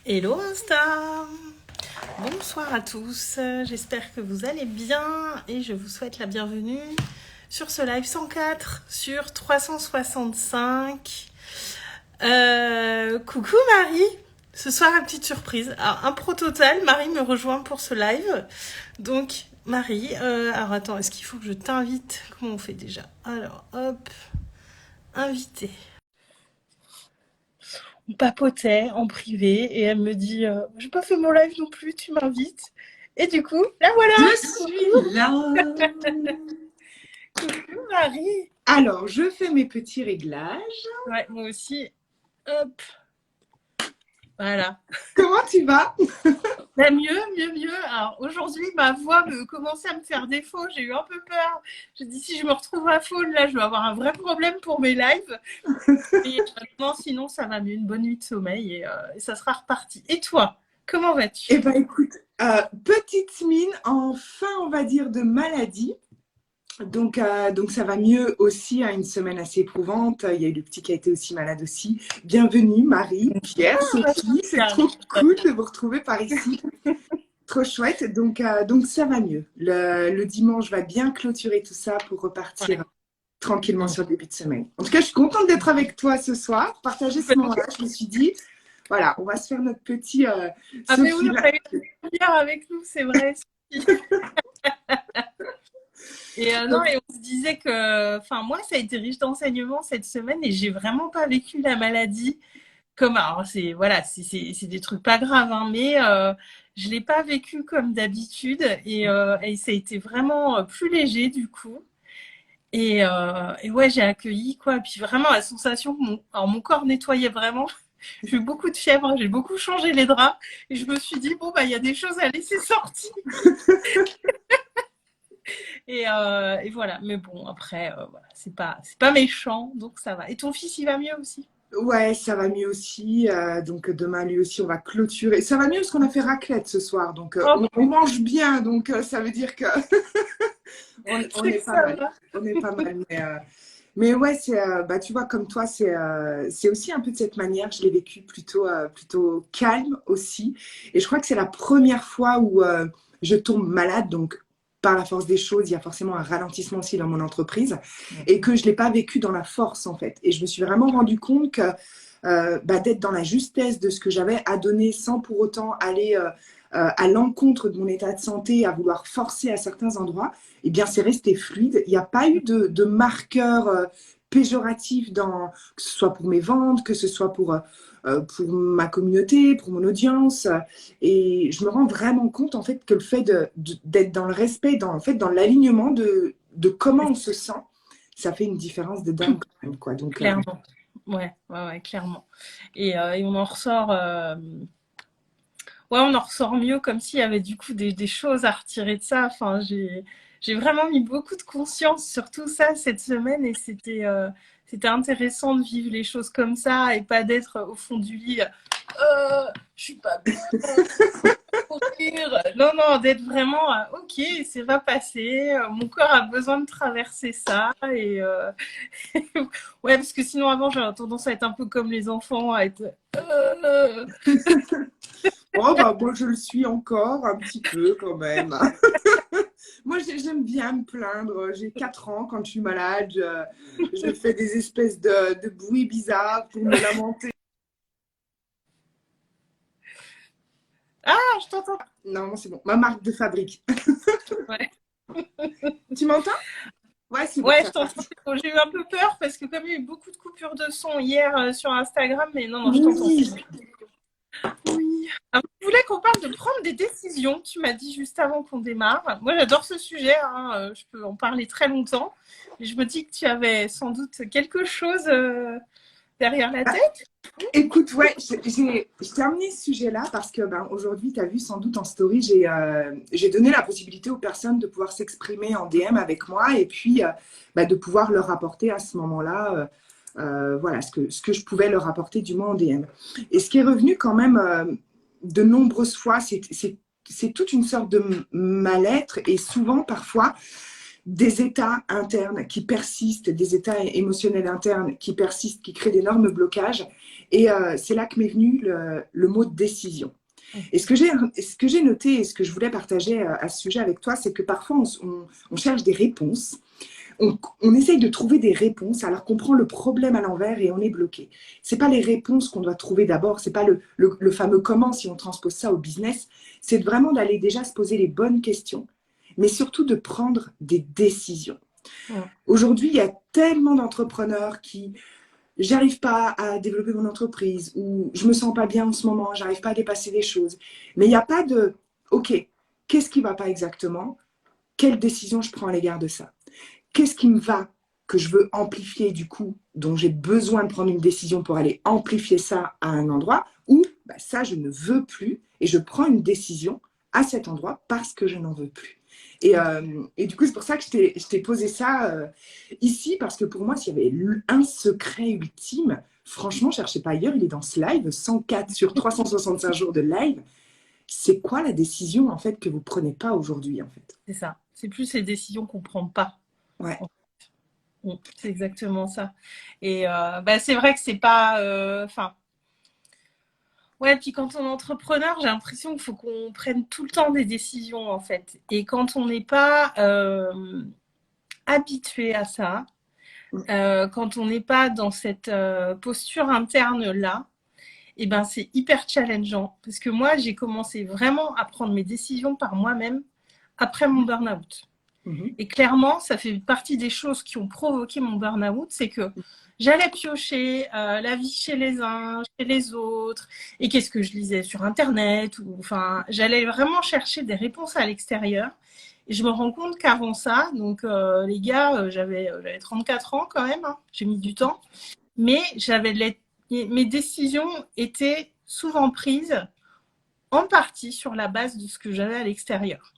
Hello Insta! Bonsoir à tous, j'espère que vous allez bien et je vous souhaite la bienvenue sur ce live 104 sur 365. Coucou Marie! Ce soir, une petite surprise. Alors, impro total, Marie me rejoint pour ce live. Donc, Marie, alors attends, est-ce qu'il faut que je t'invite? Comment on fait déjà? Alors, hop, inviter. On papotait en privé et elle me dit j'ai pas fait mon live non plus, tu m'invites. Et du coup, là voilà. Je suis là. Coucou Marie. Alors, je fais mes petits réglages. Ouais, moi aussi. Hop. Voilà. Comment tu vas? Bah, mieux. Alors aujourd'hui, ma voix commençait à me faire défaut. J'ai eu un peu peur. J'ai dit si je me retrouve à faune, là, je vais avoir un vrai problème pour mes lives. Et non, sinon, ça va mieux. Une bonne nuit de sommeil et ça sera reparti. Et toi, comment vas-tu? Eh bien, écoute, petite mine en fin, on va dire, de maladie. Donc ça va mieux aussi, une semaine assez éprouvante. Il y a eu le petit qui a été aussi malade aussi. Bienvenue Marie, Pierre, Sophie. C'est trop cool de vous retrouver par ici. Trop chouette. Donc ça va mieux. Le dimanche va bien clôturer tout ça pour repartir tranquillement sur le début de semaine. En tout cas, je suis contente d'être avec toi ce soir, partager ce moment-là. Je me suis dit, voilà, on va se faire notre petit mais oui, on a eu une avec nous, c'est vrai. Et et on se disait que, moi, ça a été riche d'enseignements cette semaine et j'ai vraiment pas vécu la maladie comme, alors c'est des trucs pas graves, hein, mais je l'ai pas vécu comme d'habitude et ça a été vraiment plus léger du coup. Et ouais, j'ai accueilli quoi. Et puis vraiment la sensation que mon corps nettoyait vraiment. J'ai eu beaucoup de fièvre, j'ai beaucoup changé les draps et je me suis dit bon il y a des choses à laisser sortir. Et voilà. Mais bon après voilà, c'est pas méchant donc ça va. Et ton fils il va mieux aussi? Ouais, ça va mieux aussi. Donc demain, lui aussi, on va clôturer. Ça va mieux parce qu'on a fait raclette ce soir. Donc on mange bien. Donc ça veut dire que on est pas mal. On est pas mal. Mais ouais, tu vois, comme toi, c'est aussi un peu de cette manière. Je l'ai vécu plutôt calme aussi. Et je crois que c'est la première fois où je tombe malade. Donc par la force des choses, il y a forcément un ralentissement aussi dans mon entreprise et que je ne l'ai pas vécu dans la force en fait. Et je me suis vraiment rendu compte que d'être dans la justesse de ce que j'avais à donner sans pour autant aller à l'encontre de mon état de santé, à vouloir forcer à certains endroits, eh bien c'est resté fluide. Il n'y a pas eu de marqueurs péjoratifs que ce soit pour mes ventes, que ce soit pour ma communauté, pour mon audience. Et je me rends vraiment compte en fait que le fait d'être dans le respect, dans l'alignement de comment on se sent, ça fait une différence de dingue quand même, quoi. Donc, clairement. Ouais, clairement. Et on en ressort. Ouais, on en ressort mieux comme s'il y avait du coup des choses à retirer de ça. Enfin, j'ai vraiment mis beaucoup de conscience sur tout ça cette semaine et c'était intéressant de vivre les choses comme ça et pas d'être au fond du lit. Je suis pas bien. Non, d'être vraiment ok, ça va passer. Mon corps a besoin de traverser ça et ouais, parce que sinon avant j'avais tendance à être un peu comme les enfants, à être moi, je le suis encore un petit peu quand même. Moi, j'aime bien me plaindre. J'ai 4 ans quand je suis malade. Je fais des espèces de bruits bizarres pour me lamenter. Ah, je t'entends. Non, c'est bon. Ma marque de fabrique. Ouais. Tu m'entends? Ouais, c'est bon. Ouais, je t'entends. Bon, j'ai eu un peu peur parce que comme il y a eu beaucoup de coupures de son hier sur Instagram, mais non, je t'entends. Oui. Alors, je voulais qu'on parle de prendre des décisions. Tu m'as dit juste avant qu'on démarre. Moi, j'adore ce sujet. Je peux en parler très longtemps. Mais je me dis que tu avais sans doute quelque chose derrière la tête. Écoute, ouais, je t'ai amené ce sujet-là parce que aujourd'hui, tu as vu sans doute en story, j'ai donné la possibilité aux personnes de pouvoir s'exprimer en DM avec moi et puis de pouvoir leur apporter à ce moment-là voilà, ce que je pouvais leur apporter du moins en DM. Et ce qui est revenu quand même de nombreuses fois, c'est toute une sorte de mal-être et souvent, parfois, des états internes qui persistent, des états émotionnels internes qui persistent, qui créent d'énormes blocages. Et c'est là que m'est venu le mot décision. Et ce que j'ai noté et ce que je voulais partager à ce sujet avec toi, c'est que parfois on cherche des réponses. On essaye de trouver des réponses alors qu'on prend le problème à l'envers et on est bloqué. Ce n'est pas les réponses qu'on doit trouver d'abord, ce n'est pas le fameux comment si on transpose ça au business, c'est vraiment d'aller déjà se poser les bonnes questions, mais surtout de prendre des décisions. Ouais. Aujourd'hui, il y a tellement d'entrepreneurs qui j'arrive pas à développer mon entreprise ou je me sens pas bien en ce moment, j'arrive pas à dépasser les choses. Mais il n'y a pas de OK, qu'est-ce qui va pas exactement? Quelle décision je prends à l'égard de ça? Qu'est-ce qui me va que je veux amplifier du coup, dont j'ai besoin de prendre une décision pour aller amplifier ça à un endroit où bah, ça je ne veux plus et je prends une décision à cet endroit parce que je n'en veux plus. Et du coup, c'est pour ça que je t'ai posé ça ici, parce que pour moi, s'il y avait un secret ultime, franchement, cherchez pas ailleurs, il est dans ce live, 104 sur 365 jours de live. C'est quoi la décision, en fait, que vous prenez pas aujourd'hui, en fait? C'est ça. C'est plus les décisions qu'on prend pas. Ouais. C'est exactement ça. Et bah, c'est vrai que c'est pas... Ouais, puis quand on est entrepreneur, j'ai l'impression qu'il faut qu'on prenne tout le temps des décisions, en fait. Et quand on n'est pas habitué à ça, quand on n'est pas dans cette posture interne-là, eh ben, c'est hyper challengeant. Parce que moi, j'ai commencé vraiment à prendre mes décisions par moi-même après mon burn-out. Et clairement, ça fait partie des choses qui ont provoqué mon burn-out, c'est que j'allais piocher la vie chez les uns, chez les autres, et qu'est-ce que je lisais sur Internet, enfin, j'allais vraiment chercher des réponses à l'extérieur. Et je me rends compte qu'avant ça, donc les gars, j'avais 34 ans quand même, hein, j'ai mis du temps, mais mes décisions étaient souvent prises en partie sur la base de ce que j'avais à l'extérieur.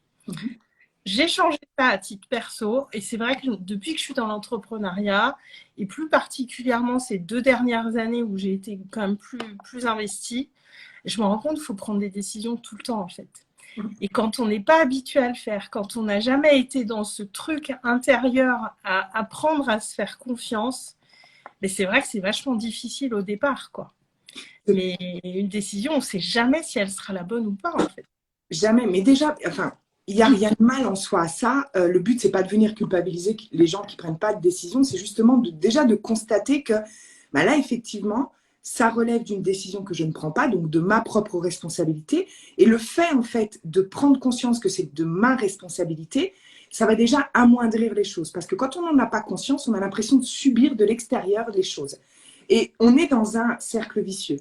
J'ai changé ça à titre perso et c'est vrai que depuis que je suis dans l'entrepreneuriat et plus particulièrement ces 2 dernières années où j'ai été quand même plus investie, je me rends compte qu'il faut prendre des décisions tout le temps en fait. Et quand on n'est pas habitué à le faire, quand on n'a jamais été dans ce truc intérieur à apprendre à se faire confiance, mais c'est vrai que c'est vachement difficile au départ, quoi. Mais une décision, on ne sait jamais si elle sera la bonne ou pas en fait. Jamais, mais déjà, enfin... Il n'y a rien de mal en soi à ça. Le but, c'est pas de venir culpabiliser les gens qui ne prennent pas de décision. C'est justement déjà de constater que bah là, effectivement, ça relève d'une décision que je ne prends pas, donc de ma propre responsabilité. Et le fait, en fait, de prendre conscience que c'est de ma responsabilité, ça va déjà amoindrir les choses. Parce que quand on n'en a pas conscience, on a l'impression de subir de l'extérieur les choses. Et on est dans un cercle vicieux.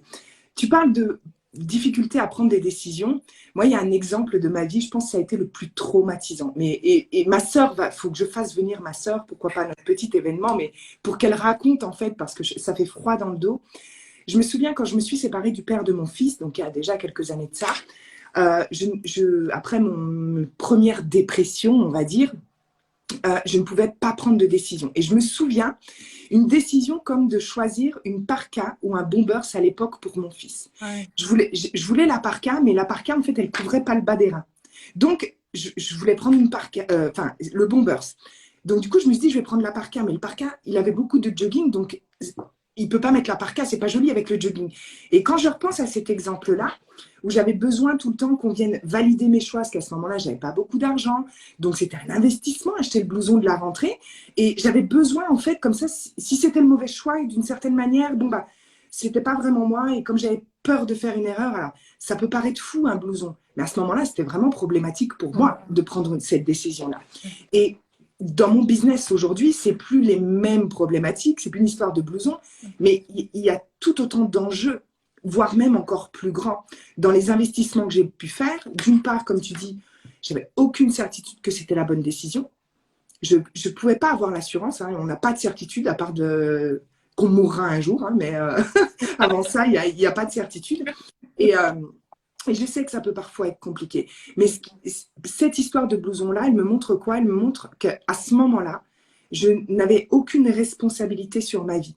Tu parles de difficulté à prendre des décisions. Moi, il y a un exemple de ma vie, je pense que ça a été le plus traumatisant. Et ma sœur, il faut que je fasse venir ma sœur, pourquoi pas notre petit événement, mais pour qu'elle raconte en fait, parce que ça fait froid dans le dos. Je me souviens quand je me suis séparée du père de mon fils, donc il y a déjà quelques années de ça, après mon première dépression, on va dire, je ne pouvais pas prendre de décision. Et je me souviens, une décision comme de choisir une parka ou un Bombers à l'époque pour mon fils. Ouais. Je voulais la parka, mais la parka, en fait, elle ne couvrait pas le bas des reins. Donc, je voulais prendre une parka, le Bombers. Donc, du coup, je me suis dit, je vais prendre la parka. Mais le parka, il avait beaucoup de jogging, donc il ne peut pas mettre la parka, c'est pas joli avec le jogging. Et quand je repense à cet exemple-là, où j'avais besoin tout le temps qu'on vienne valider mes choix, parce qu'à ce moment-là, je n'avais pas beaucoup d'argent. Donc, c'était un investissement, acheter le blouson de la rentrée. Et j'avais besoin, en fait, comme ça, si c'était le mauvais choix, et d'une certaine manière, bon, bah, c'était pas vraiment moi. Et comme j'avais peur de faire une erreur, alors, ça peut paraître fou, un blouson. Mais à ce moment-là, c'était vraiment problématique pour moi de prendre cette décision-là. Et dans mon business aujourd'hui, c'est plus les mêmes problématiques, c'est plus une histoire de blouson, mais il y a tout autant d'enjeux, voire même encore plus grands, dans les investissements que j'ai pu faire. D'une part, comme tu dis, j'avais aucune certitude que c'était la bonne décision. Je ne pouvais pas avoir l'assurance, hein, on n'a pas de certitude à part qu'on mourra un jour, hein, mais avant ça, il n'y a pas de certitude. Et je sais que ça peut parfois être compliqué. Mais cette histoire de blouson-là, elle me montre quoi? Elle me montre qu'à ce moment-là, je n'avais aucune responsabilité sur ma vie.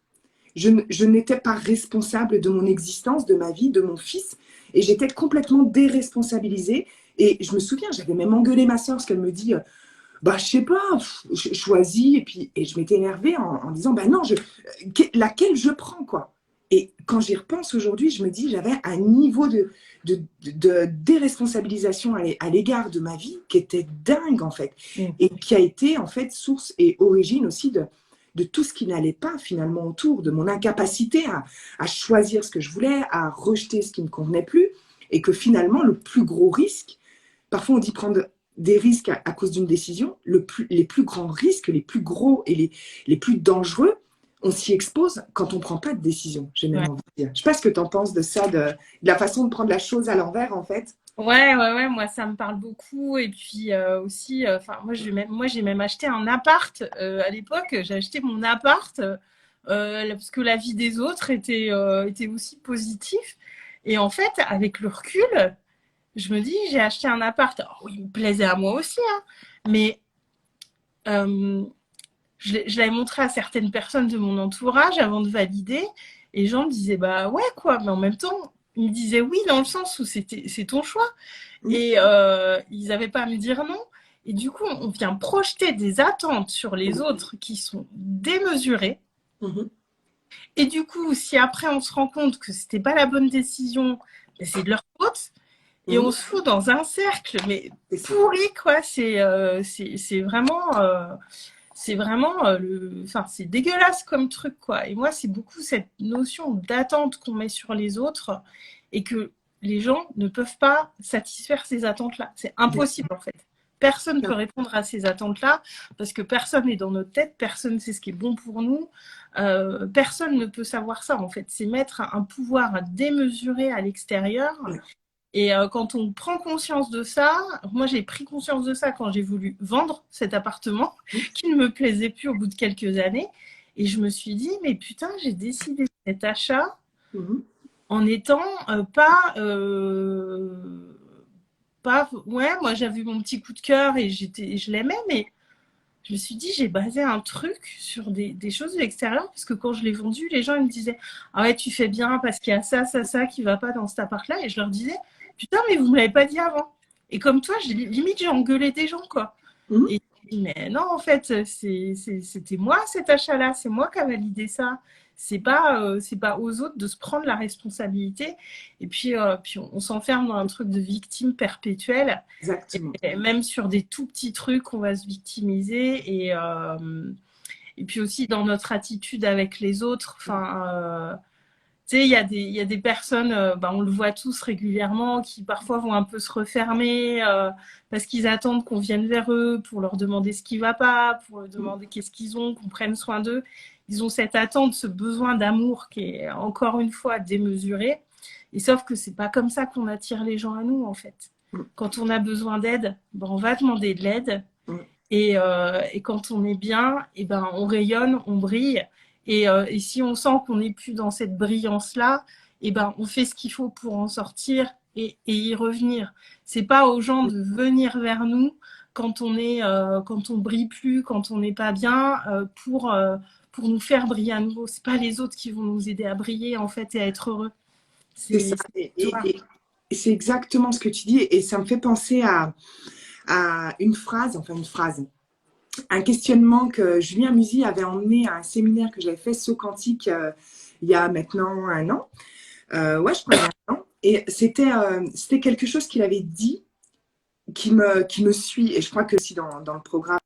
Je n'étais pas responsable de mon existence, de ma vie, de mon fils. Et j'étais complètement déresponsabilisée. Et je me souviens, j'avais même engueulé ma soeur parce qu'elle me dit bah, je sais pas, je choisis et je m'étais énervée en disant, bah non, laquelle je prends, quoi. Et quand j'y repense aujourd'hui, je me dis, j'avais un niveau de déresponsabilisation à l'égard de ma vie qui était dingue, en fait. Et qui a été, en fait, source et origine aussi de tout ce qui n'allait pas, finalement, autour, de mon incapacité à choisir ce que je voulais, à rejeter ce qui ne me convenait plus. Et que finalement, le plus gros risque, parfois on dit prendre des risques à cause d'une décision, les plus grands risques, les plus gros et les plus dangereux, on s'y expose quand on ne prend pas de décision, j'ai même envie de dire. Je ne sais pas ce que tu en penses de ça, de la façon de prendre la chose à l'envers, en fait. Ouais, moi ça me parle beaucoup. Et puis aussi, enfin moi j'ai même acheté un appart à l'époque. J'ai acheté mon appart parce que la vie des autres était aussi positive. Et en fait, avec le recul, je me dis, j'ai acheté un appart. Alors, oui, il me plaisait à moi aussi, hein, mais euh, je l'avais montré à certaines personnes de mon entourage avant de valider. Et les gens me disaient, bah ouais, quoi. Mais en même temps, ils me disaient oui dans le sens où c'est ton choix. Et ils n'avaient pas à me dire non. Et du coup, on vient projeter des attentes sur les autres qui sont démesurées. Et du coup, si après on se rend compte que c'était pas la bonne décision, ben c'est de leur faute. Et on se fout dans un cercle, mais pourri, quoi. C'est vraiment, enfin, c'est dégueulasse comme truc, quoi. Et moi, c'est beaucoup cette notion d'attente qu'on met sur les autres et que les gens ne peuvent pas satisfaire ces attentes-là. C'est impossible, en fait. Personne ne peut répondre à ces attentes-là parce que personne n'est dans notre tête, personne ne sait ce qui est bon pour nous, personne ne peut savoir ça, en fait. C'est mettre un pouvoir démesuré à l'extérieur. Et quand on prend conscience de ça, moi j'ai pris conscience de ça quand j'ai voulu vendre cet appartement qui ne me plaisait plus au bout de quelques années. Et je me suis dit, mais putain, j'ai décidé cet achat en étant pas. Ouais, moi j'avais mon petit coup de cœur et je l'aimais, mais je me suis dit, j'ai basé un truc sur des choses de l'extérieur parce que quand je l'ai vendu, les gens ils me disaient, ah ouais, tu fais bien parce qu'il y a ça qui va pas dans cet appart-là. Et je leur disais, putain, mais vous me l'avez pas dit avant. Et comme toi, limite, j'ai engueulé des gens, quoi. Et je dis, mais non, en fait, c'était moi cet achat-là, c'est moi qui a validé ça. C'est pas aux autres de se prendre la responsabilité. Et puis on s'enferme dans un truc de victime perpétuelle. Exactement. Et même sur des tout petits trucs, on va se victimiser. Et puis aussi dans notre attitude avec les autres. Enfin, tu sais, il y a des personnes, on le voit tous régulièrement, qui parfois vont un peu se refermer parce qu'ils attendent qu'on vienne vers eux pour leur demander ce qui va pas, pour leur demander qu'est-ce qu'ils ont, qu'on prenne soin d'eux. Ils ont cette attente, ce besoin d'amour qui est encore une fois démesuré. Et sauf que c'est pas comme ça qu'on attire les gens à nous, en fait. Quand on a besoin d'aide, on va demander de l'aide. Et quand on est bien, on rayonne, on brille. Et si on sent qu'on n'est plus dans cette brillance-là, on fait ce qu'il faut pour en sortir et y revenir. C'est pas aux gens de venir vers nous quand quand on brille plus, quand on n'est pas bien, pour nous faire briller à nouveau. C'est pas les autres qui vont nous aider à briller en fait et à être heureux. C'est ça. Et c'est exactement ce que tu dis. Et ça me fait penser à une phrase, un questionnement que Julien Musi avait emmené à un séminaire que j'avais fait, Saut Quantique, il y a maintenant un an. Ouais, je crois qu'il y a un an. Et c'était quelque chose qu'il avait dit qui me suit. Et je crois que aussi dans le programme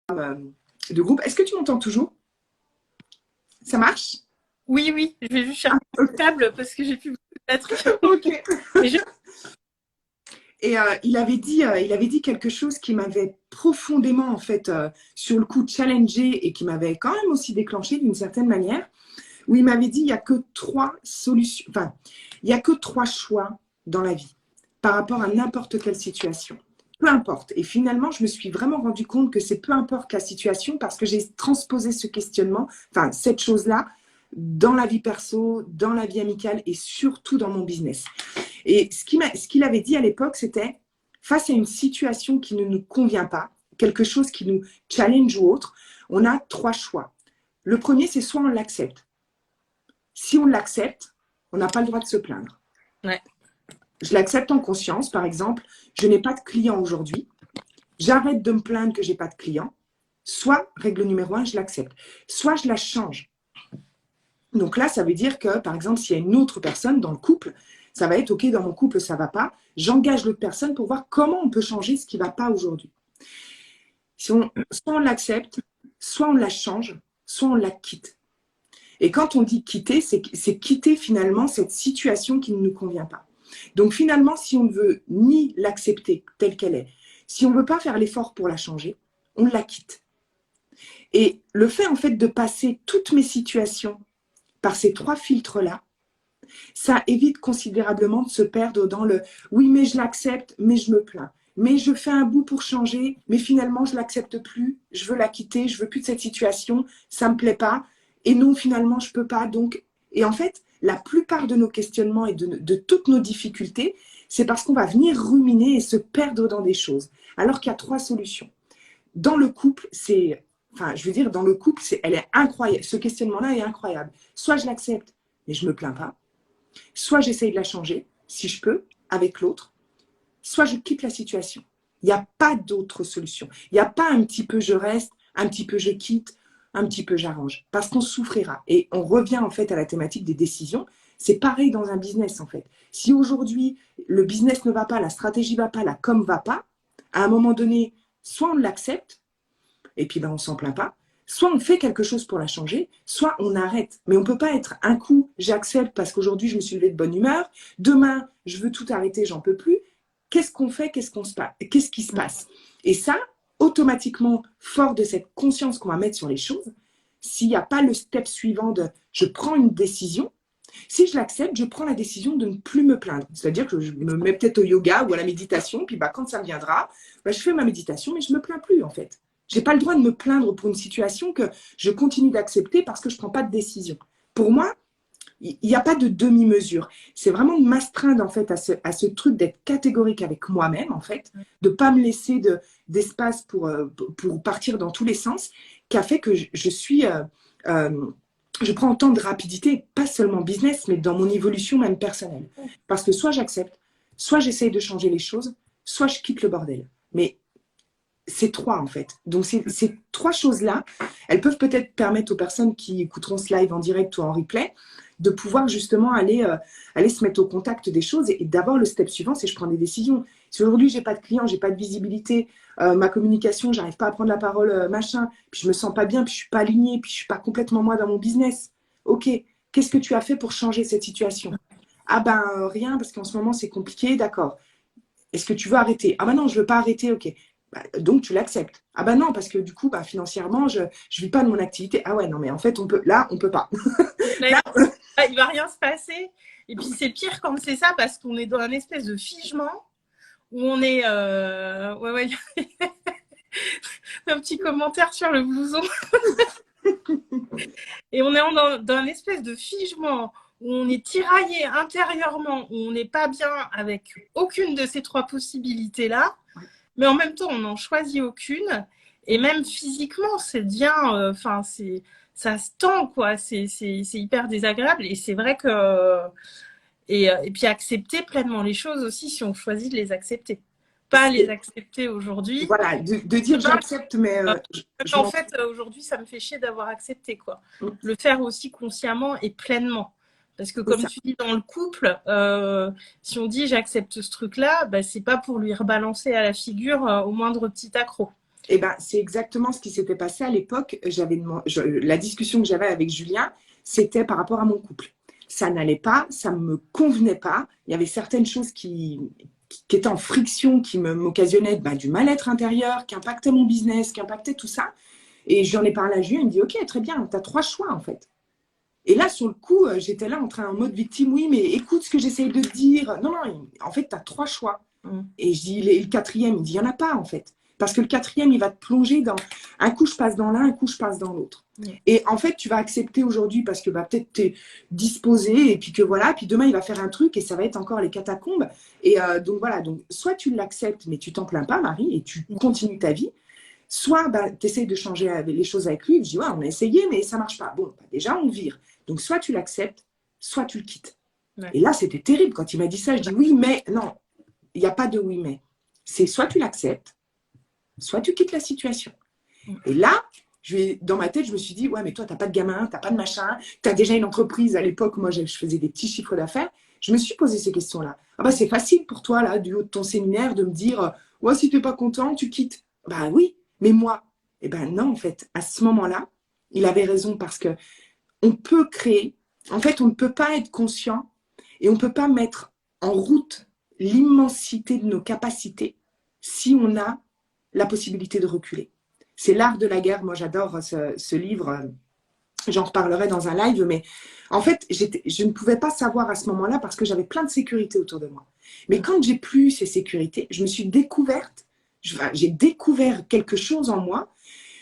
de groupe. Est-ce que tu m'entends toujours? Ça marche? Oui, je vais juste chercher le table parce que j'ai plus beaucoup de batterie. Ok. Et il avait dit quelque chose qui m'avait profondément, en fait, sur le coup, challengé et qui m'avait quand même aussi déclenché d'une certaine manière, où il m'avait dit, il n'y a que trois solutions, enfin, il n'y a que trois choix dans la vie par rapport à n'importe quelle situation. Peu importe. Et finalement, je me suis vraiment rendu compte que c'est peu importe la situation parce que j'ai transposé ce questionnement, enfin, cette chose-là, dans la vie perso, dans la vie amicale et surtout dans mon business. Et ce qu'il avait dit à l'époque, c'était face à une situation qui ne nous convient pas, quelque chose qui nous challenge ou autre, on a trois choix. Le premier, c'est soit on l'accepte. Si on l'accepte, on n'a pas le droit de se plaindre. Ouais. Je l'accepte en conscience, par exemple, je n'ai pas de client aujourd'hui. j'arrête de me plaindre que j'ai pas de clients. Soit, règle numéro 1, je l'accepte. Soit je la change. Donc là, ça veut dire que, par exemple, s'il y a une autre personne dans le couple, ça va être OK, dans mon couple, ça ne va pas. J'engage l'autre personne pour voir comment on peut changer ce qui ne va pas aujourd'hui. Soit on l'accepte, soit on la change, soit on la quitte. Et quand on dit quitter, c'est quitter finalement cette situation qui ne nous convient pas. Donc finalement, si on ne veut ni l'accepter telle qu'elle est, si on ne veut pas faire l'effort pour la changer, on la quitte. Et le fait en fait de passer toutes mes situations par ces 3 filtres-là, ça évite considérablement de se perdre dans le « oui, mais je l'accepte, mais je me plains ». Mais je fais un bout pour changer, mais finalement, je ne l'accepte plus, je veux la quitter, je ne veux plus de cette situation, ça ne me plaît pas. Et non, finalement, je ne peux pas. Donc... Et en fait, la plupart de nos questionnements et de toutes nos difficultés, c'est parce qu'on va venir ruminer et se perdre dans des choses. Alors qu'il y a 3 solutions. Dans le couple, c'est... Enfin, je veux dire, dans le couple, elle est incroyable. Ce questionnement-là est incroyable. Soit je l'accepte, mais je ne me plains pas. Soit j'essaye de la changer, si je peux, avec l'autre. Soit je quitte la situation. Il n'y a pas d'autre solution. Il n'y a pas un petit peu je reste, un petit peu je quitte, un petit peu j'arrange. Parce qu'on souffrira. Et on revient en fait à la thématique des décisions. C'est pareil dans un business en fait. Si aujourd'hui le business ne va pas, la stratégie ne va pas, la com ne va pas, à un moment donné, soit on l'accepte, et puis ben, on ne s'en plaint pas, soit on fait quelque chose pour la changer, soit on arrête. Mais on ne peut pas être un coup, j'accepte parce qu'aujourd'hui je me suis levée de bonne humeur, demain je veux tout arrêter, j'en peux plus. Qu'est-ce qu'on fait, qu'est-ce qui se passe? Et ça, automatiquement, fort de cette conscience qu'on va mettre sur les choses, s'il n'y a pas le step suivant de je prends une décision, si je l'accepte, je prends la décision de ne plus me plaindre. C'est-à-dire que je me mets peut-être au yoga ou à la méditation, puis bah, quand ça viendra, bah, je fais ma méditation, mais je ne me plains plus en fait. Je n'ai pas le droit de me plaindre pour une situation que je continue d'accepter parce que je ne prends pas de décision. Pour moi, il n'y a pas de demi-mesure. C'est vraiment de m'astreindre en fait à ce truc d'être catégorique avec moi-même en fait, de ne pas me laisser d'espace pour partir dans tous les sens, qui a fait que je prends autant de rapidité, pas seulement business, mais dans mon évolution même personnelle. Parce que soit j'accepte, soit j'essaye de changer les choses, soit je quitte le bordel. Mais c'est 3 en fait. Donc ces 3 choses-là, elles peuvent peut-être permettre aux personnes qui écouteront ce live en direct ou en replay de pouvoir justement aller se mettre au contact des choses. Et d'abord, le step suivant, c'est je prends des décisions. Si aujourd'hui, j'ai pas de clients, j'ai pas de visibilité, ma communication, j'arrive pas à prendre la parole, machin, puis je me sens pas bien, puis je suis pas alignée, puis je suis pas complètement moi dans mon business. Ok, qu'est-ce que tu as fait pour changer cette situation? Ah ben, rien, parce qu'en ce moment, c'est compliqué, d'accord. Est-ce que tu veux arrêter? Ah ben non, je veux pas arrêter, ok. Bah, donc tu l'acceptes. Ah bah non, parce que du coup, bah, financièrement, je ne vis pas de mon activité. Ah ouais, non, mais en fait, on peut pas. Là, il va rien se passer. Et puis c'est pire quand c'est ça, parce qu'on est dans un espèce de figement où on est... Ouais. Un petit commentaire sur le blouson. Et on est dans un espèce de figement où on est tiraillé intérieurement, où on n'est pas bien avec aucune de ces 3 possibilités-là. Mais en même temps, on n'en choisit aucune. Et même physiquement, c'est bien, ça se tend, quoi. C'est hyper désagréable. Et c'est vrai que... Et puis accepter pleinement les choses aussi, si on choisit de les accepter. Pas les accepter aujourd'hui. Voilà, de dire j'accepte, mais... en fait, aujourd'hui, ça me fait chier d'avoir accepté, quoi. Le faire aussi consciemment et pleinement. Parce que comme tu dis dans le couple, si on dit j'accepte ce truc-là, bah, c'est pas pour lui rebalancer à la figure au moindre petit accroc. Eh ben, c'est exactement ce qui s'était passé à l'époque. La discussion que j'avais avec Julien, c'était par rapport à mon couple. Ça n'allait pas, ça ne me convenait pas. Il y avait certaines choses qui étaient en friction, qui m'occasionnaient du mal-être intérieur, qui impactaient mon business, qui impactaient tout ça. Et j'en ai parlé à Julien, il me dit « Ok, très bien, tu as 3 choix en fait. » Et là, sur le coup, j'étais là en mode victime. Oui, mais écoute ce que j'essaye de te dire. Non, en fait, tu as 3 choix. Et je dis, le 4e, il dit, il n'y en a pas, en fait. Parce que le 4e, il va te plonger dans un coup, je passe dans l'un, un coup, je passe dans l'autre. Et en fait, tu vas accepter aujourd'hui parce que peut-être tu es disposé et puis que voilà, puis demain, il va faire un truc et ça va être encore les catacombes. Et donc voilà, donc soit tu l'acceptes, mais tu t'en plains pas, Marie, et tu continues ta vie. Soit tu essayes de changer les choses avec lui. Je dis, ouais, on a essayé, mais ça marche pas. Bon, déjà, on vire. Donc, soit tu l'acceptes, soit tu le quittes. Ouais. Et là, c'était terrible. Quand il m'a dit ça, je dis oui, mais non, il n'y a pas de oui, mais. C'est soit tu l'acceptes, soit tu quittes la situation. Et là, dans ma tête, je me suis dit, ouais, mais toi, tu n'as pas de gamin, tu n'as pas de machin, tu as déjà une entreprise. À l'époque, moi, je faisais des petits chiffres d'affaires. Je me suis posé ces questions-là. Ah bah, c'est facile pour toi, là, du haut de ton séminaire, de me dire, ouais, si tu n'es pas content, tu quittes. Bah oui, mais moi, eh ben non, en fait, à ce moment-là, il avait raison parce que on peut créer, en fait, on ne peut pas être conscient et on ne peut pas mettre en route l'immensité de nos capacités si on a la possibilité de reculer. C'est l'art de la guerre. Moi, j'adore ce livre. J'en reparlerai dans un live, mais en fait, je ne pouvais pas savoir à ce moment-là parce que j'avais plein de sécurité autour de moi. Mais quand j'ai plus ces sécurités, je me suis découverte, j'ai découvert quelque chose en moi,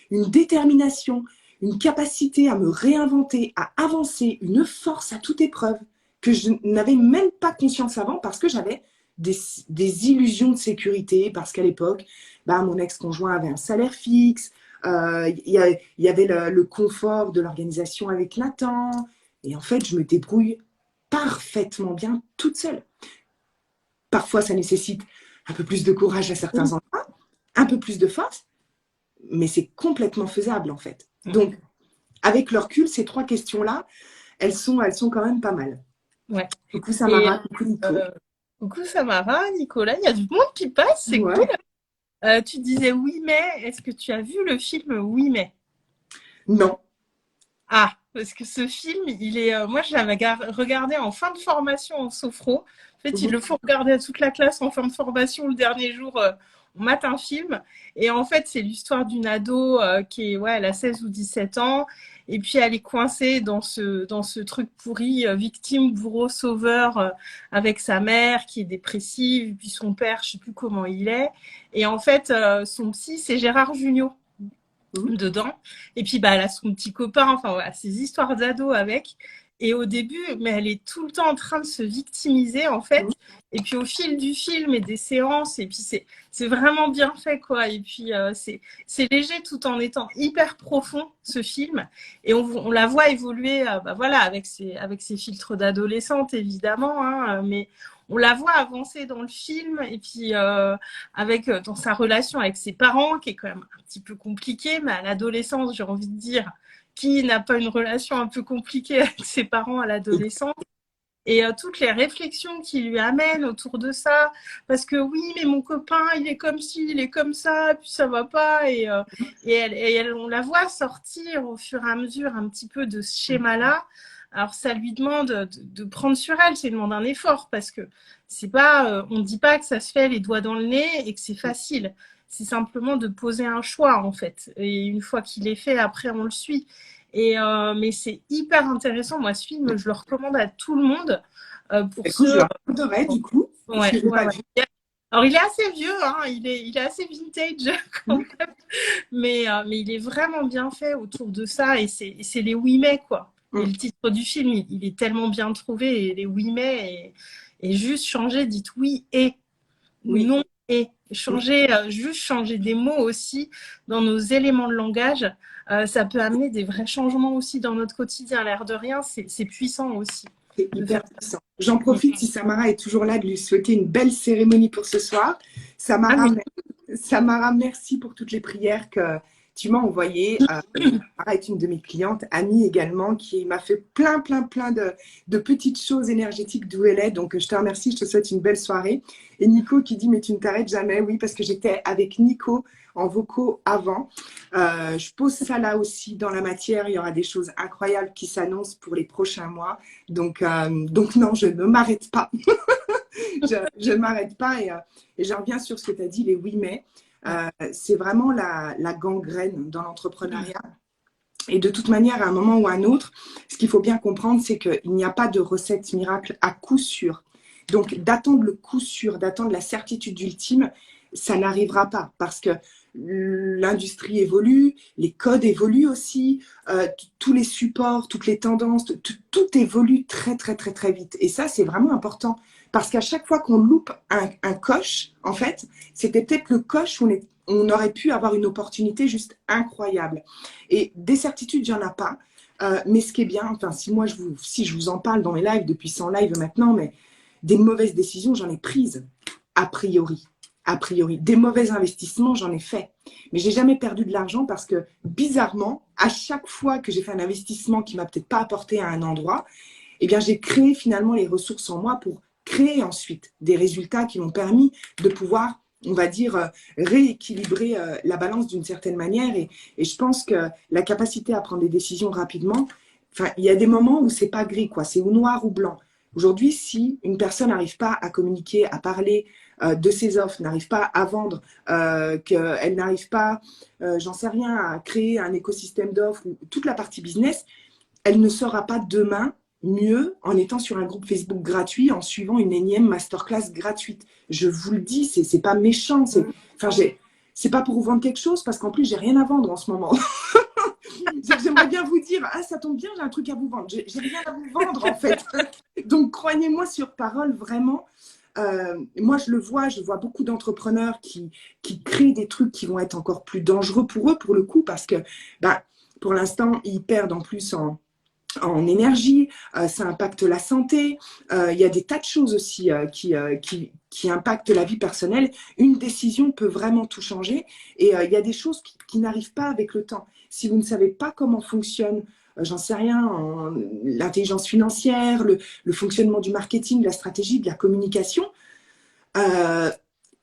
une détermination, une capacité à me réinventer, à avancer, une force à toute épreuve que je n'avais même pas conscience avant parce que j'avais des illusions de sécurité, parce qu'à l'époque, bah, mon ex-conjoint avait un salaire fixe, il y avait le confort de l'organisation avec Nathan, et en fait, je me débrouille parfaitement bien toute seule. Parfois, ça nécessite un peu plus de courage à certains endroits, un peu plus de force, mais c'est complètement faisable en fait. Donc, avec le recul, ces 3 questions-là, elles sont quand même pas mal. Ouais. Coucou Samara, coucou Nico. Coucou Samara, Nicolas, il y a du monde qui passe, c'est cool. Tu disais oui mais, est-ce que tu as vu le film Oui mais? Non. Ah, parce que ce film, il est, moi je l'avais regardé en fin de formation en sophro. En fait, il le faut regarder à toute la classe en fin de formation le dernier jour. On mate un film. Et en fait, c'est l'histoire d'une ado qui est, ouais, elle a 16 ou 17 ans. Et puis, elle est coincée dans ce truc pourri, victime, bourreau, sauveur, avec sa mère qui est dépressive, et puis son père, je sais plus comment il est. Et en fait, son psy, c'est Gérard Jugnot dedans. Et puis, bah, elle a son petit copain, enfin, voilà, ces histoires d'ado avec. Et au début, mais elle est tout le temps en train de se victimiser, en fait. Et puis, au fil du film et des séances, et puis c'est vraiment bien fait, quoi. Et puis, c'est léger tout en étant hyper profond, ce film. Et on la voit évoluer, bah, voilà, avec ses filtres d'adolescente, évidemment, hein, mais on la voit avancer dans le film et puis dans sa relation avec ses parents, qui est quand même un petit peu compliquée, mais à l'adolescence, j'ai envie de dire, qui n'a pas une relation un peu compliquée avec ses parents à l'adolescence? Et toutes les réflexions qui lui amènent autour de ça, parce que oui, mais mon copain, il est comme ci, il est comme ça, puis ça va pas, et on la voit sortir au fur et à mesure un petit peu de ce schéma-là. Alors ça lui demande de prendre sur elle, ça lui demande un effort, parce que c'est pas, on ne dit pas que ça se fait les doigts dans le nez et que c'est facile. C'est simplement de poser un choix, en fait. Et une fois qu'il est fait, après, on le suit. Mais c'est hyper intéressant. Moi, ce film, je le recommande à tout le monde. Pour Écoute, je l'adorais du coup. Ouais. Alors, il est assez vieux, hein, il est assez vintage quand même. Mais il est vraiment bien fait autour de ça. Et c'est les oui mais, quoi. Et le titre du film, il est tellement bien trouvé. Et les oui mais, et juste changer, dites oui et. Non et. Juste changer des mots aussi dans nos éléments de langage. Ça peut amener des vrais changements aussi dans notre quotidien. L'air de rien, c'est puissant aussi. C'est hyper puissant. J'en profite, si Samara est toujours là, de lui souhaiter une belle cérémonie pour ce soir. Samara, Samara, merci pour toutes les prières que tu m'as envoyées. Samara est une de mes clientes, Annie également, qui m'a fait plein de petites choses énergétiques d'où elle est. Donc, je te remercie, je te souhaite une belle soirée. Et Nico qui dit, mais tu ne t'arrêtes jamais. Oui, parce que j'étais avec Nico en vocaux avant. Je pose ça là aussi dans la matière. Il y aura des choses incroyables qui s'annoncent pour les prochains mois. Donc non, je ne m'arrête pas. je ne m'arrête pas et je reviens sur ce que tu as dit, les oui mais. C'est vraiment la gangrène dans l'entrepreneuriat. Et de toute manière, à un moment ou à un autre, ce qu'il faut bien comprendre, c'est qu'il n'y a pas de recette miracle à coup sûr. Donc, d'attendre le coup sûr, d'attendre la certitude ultime, ça n'arrivera pas parce que l'industrie évolue, les codes évoluent aussi, tous les supports, toutes les tendances, tout évolue très vite. Et ça, c'est vraiment important parce qu'à chaque fois qu'on loupe un coche, en fait, c'était peut-être le coche où on aurait pu avoir une opportunité juste incroyable. Et des certitudes, il n'y en a pas. Mais ce qui est bien, enfin, si je vous en parle dans mes lives, depuis 100 lives maintenant, mais des mauvaises décisions, j'en ai prises, a priori. a priori. Des mauvais investissements, j'en ai fait. Mais j'ai jamais perdu de l'argent parce que, bizarrement, à chaque fois que j'ai fait un investissement qui m'a peut-être pas apporté à un endroit, eh bien, j'ai créé finalement les ressources en moi pour créer ensuite des résultats qui m'ont permis de pouvoir, on va dire, rééquilibrer la balance d'une certaine manière. Et je pense que la capacité à prendre des décisions rapidement, enfin, il y a des moments où c'est pas gris, quoi, c'est ou noir ou blanc. Aujourd'hui, si une personne n'arrive pas à communiquer, à parler de ses offres, n'arrive pas à vendre, qu'elle n'arrive pas, j'en sais rien, à créer un écosystème d'offres ou toute la partie business, elle ne sera pas demain mieux en étant sur un groupe Facebook gratuit, en suivant une énième masterclass gratuite. Je vous le dis, c'est pas méchant. Enfin, c'est pas pour vous vendre quelque chose, parce qu'en plus, j'ai rien à vendre en ce moment. J'aimerais bien vous dire, ah, ça tombe bien, j'ai un truc à vous vendre. J'ai rien à vous vendre, en fait. Donc, croyez-moi sur parole, vraiment. Moi, je vois beaucoup d'entrepreneurs qui créent des trucs qui vont être encore plus dangereux pour eux, pour le coup, parce que, bah, pour l'instant, ils perdent en plus en énergie, ça impacte la santé. Il y a des tas de choses aussi qui impactent la vie personnelle. Une décision peut vraiment tout changer. Et il y a des choses qui n'arrivent pas avec le temps. Si vous ne savez pas comment fonctionne, j'en sais rien, l'intelligence financière, le fonctionnement du marketing, de la stratégie, de la communication, euh,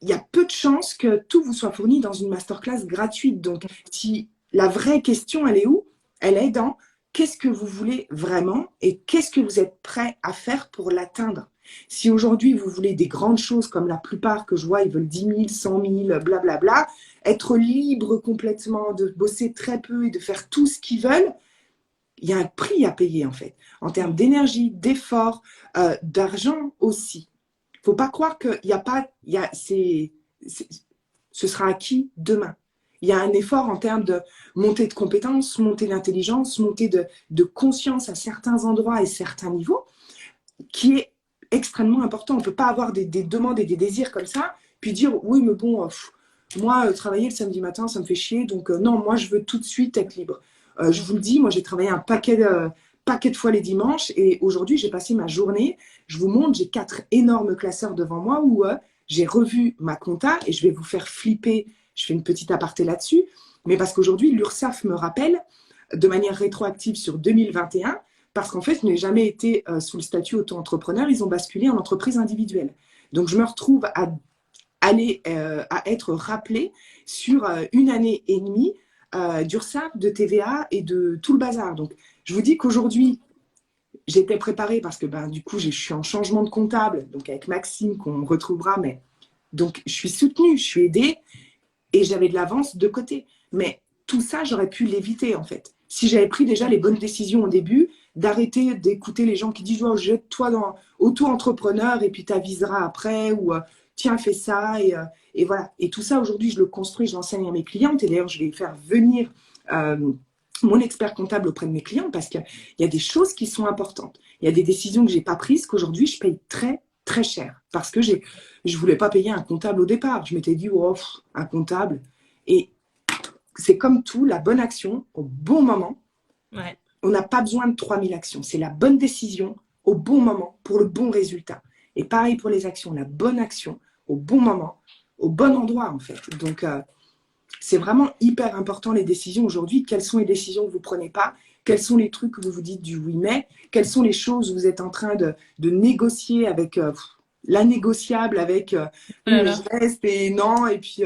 il y a peu de chances que tout vous soit fourni dans une masterclass gratuite. Donc, si la vraie question, elle est où? Elle est dans qu'est-ce que vous voulez vraiment et qu'est-ce que vous êtes prêt à faire pour l'atteindre. Si aujourd'hui, vous voulez des grandes choses, comme la plupart que je vois, ils veulent 10 000, 100 000, blablabla, être libre complètement, de bosser très peu et de faire tout ce qu'ils veulent, il y a un prix à payer, en fait, en termes d'énergie, d'effort, d'argent aussi. Il ne faut pas croire qu'il n'y a pas... ce sera acquis demain. Il y a un effort en termes de montée de compétences, montée d'intelligence, montée de conscience à certains endroits et certains niveaux, qui est extrêmement important. On ne peut pas avoir des demandes et des désirs comme ça, puis dire oui, mais bon, moi, travailler le samedi matin, ça me fait chier, donc non, moi, je veux tout de suite être libre. Je vous le dis, moi, j'ai travaillé un paquet de fois les dimanches, et aujourd'hui, j'ai passé ma journée. Je vous montre, j'ai 4 énormes classeurs devant moi où j'ai revu ma compta, et je vais vous faire flipper. Je fais une petite aparté là-dessus, mais parce qu'aujourd'hui, l'URSSAF me rappelle de manière rétroactive sur 2021, parce qu'en fait, je n'ai jamais été sous le statut auto-entrepreneur, ils ont basculé en entreprise individuelle. Donc, je me retrouve à être rappelée sur une année et demie d'URSSAF, de TVA et de tout le bazar. Donc, je vous dis qu'aujourd'hui, j'étais préparée parce que du coup, je suis en changement de comptable, donc avec Maxime, qu'on retrouvera, mais donc je suis soutenue, je suis aidée et j'avais de l'avance de côté. Mais tout ça, j'aurais pu l'éviter en fait. Si j'avais pris déjà les bonnes décisions au début, d'arrêter d'écouter les gens qui disent oh, jette-toi dans auto-entrepreneur et puis t'aviseras après, ou tiens, fais ça. Et voilà. Et tout ça, aujourd'hui, je le construis, je l'enseigne à mes clientes. Et d'ailleurs, je vais faire venir mon expert comptable auprès de mes clients parce qu'il y a des choses qui sont importantes. Il y a des décisions que je n'ai pas prises qu'aujourd'hui, je paye très, très cher parce que je ne voulais pas payer un comptable au départ. Je m'étais dit, oh, un comptable. Et c'est comme tout, la bonne action au bon moment. Ouais. On n'a pas besoin de 3000 actions. C'est la bonne décision au bon moment pour le bon résultat. Et pareil pour les actions, la bonne action au bon moment, au bon endroit en fait. Donc, c'est vraiment hyper important les décisions aujourd'hui. Quelles sont les décisions que vous ne prenez pas? Quels sont les trucs que vous vous dites du oui mais? Quelles sont les choses où vous êtes en train de négocier avec l'annégociable, avec Voilà. je reste et non, et puis